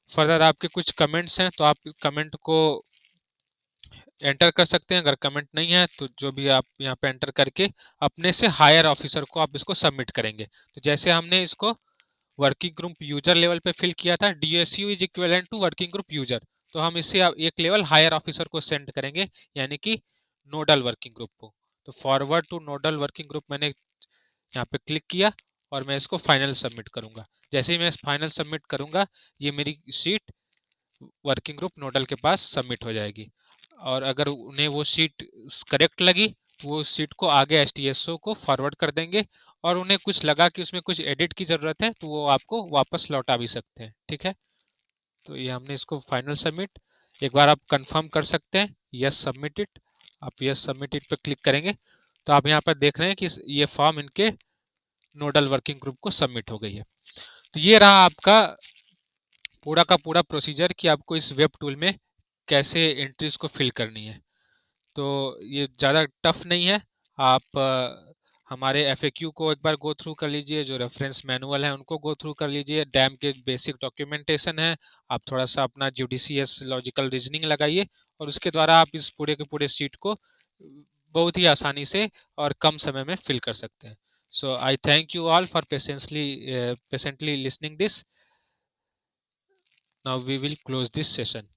फर्दर आपके कुछ कमेंट्स हैं तो आप कमेंट को एंटर कर सकते हैं। अगर कमेंट नहीं है तो जो भी आप यहाँ पे एंटर करके अपने से हायर ऑफिसर को आप इसको सबमिट करेंगे। तो जैसे हमने इसको वर्किंग ग्रुप यूजर लेवल पे फिल किया था, DSU is equivalent to working group user, तो हम इससे एक लेवल हायर ऑफिसर को सेंड करेंगे, यानी कि नोडल वर्किंग ग्रुप को। तो forward to nodal working group मैंने यहाँ पे क्लिक किया और मैं इसको फाइनल सबमिट करूंगा। जैसे ही मैं फाइनल सबमिट करूंगा, ये मेरी शीट वर्किंग ग्रुप नोडल के पास सबमिट हो जाएगी। और अगर उन्हें वो शीट करेक्ट लगी तो वो शीट को आगे STSO को फॉरवर्ड कर देंगे, और उन्हें कुछ लगा कि उसमें कुछ एडिट की ज़रूरत है तो वो आपको वापस लौटा भी सकते हैं। ठीक है, तो ये हमने इसको फाइनल सबमिट, एक बार आप कंफर्म कर सकते हैं, यस सबमिट इट। आप यस सबमिट इट पर क्लिक करेंगे तो आप यहाँ पर देख रहे हैं कि ये फॉर्म इनके नोडल वर्किंग ग्रुप को सबमिट हो गई है। तो ये रहा आपका पूरा का पूरा प्रोसीजर कि आपको इस वेब टूल में कैसे एंट्रीज को फिल करनी है। तो ये ज़्यादा टफ नहीं है। आप हमारे FAQ को एक बार गो थ्रू कर लीजिए, जो रेफरेंस मैनुअल है उनको गो थ्रू कर लीजिए, डैम के बेसिक डॉक्यूमेंटेशन है, आप थोड़ा सा अपना जुडिशियस लॉजिकल रीजनिंग लगाइए, और उसके द्वारा आप इस पूरे के पूरे सीट को बहुत ही आसानी से और कम समय में फिल कर सकते हैं। So I thank you all for patiently listening this. Now we will close this session.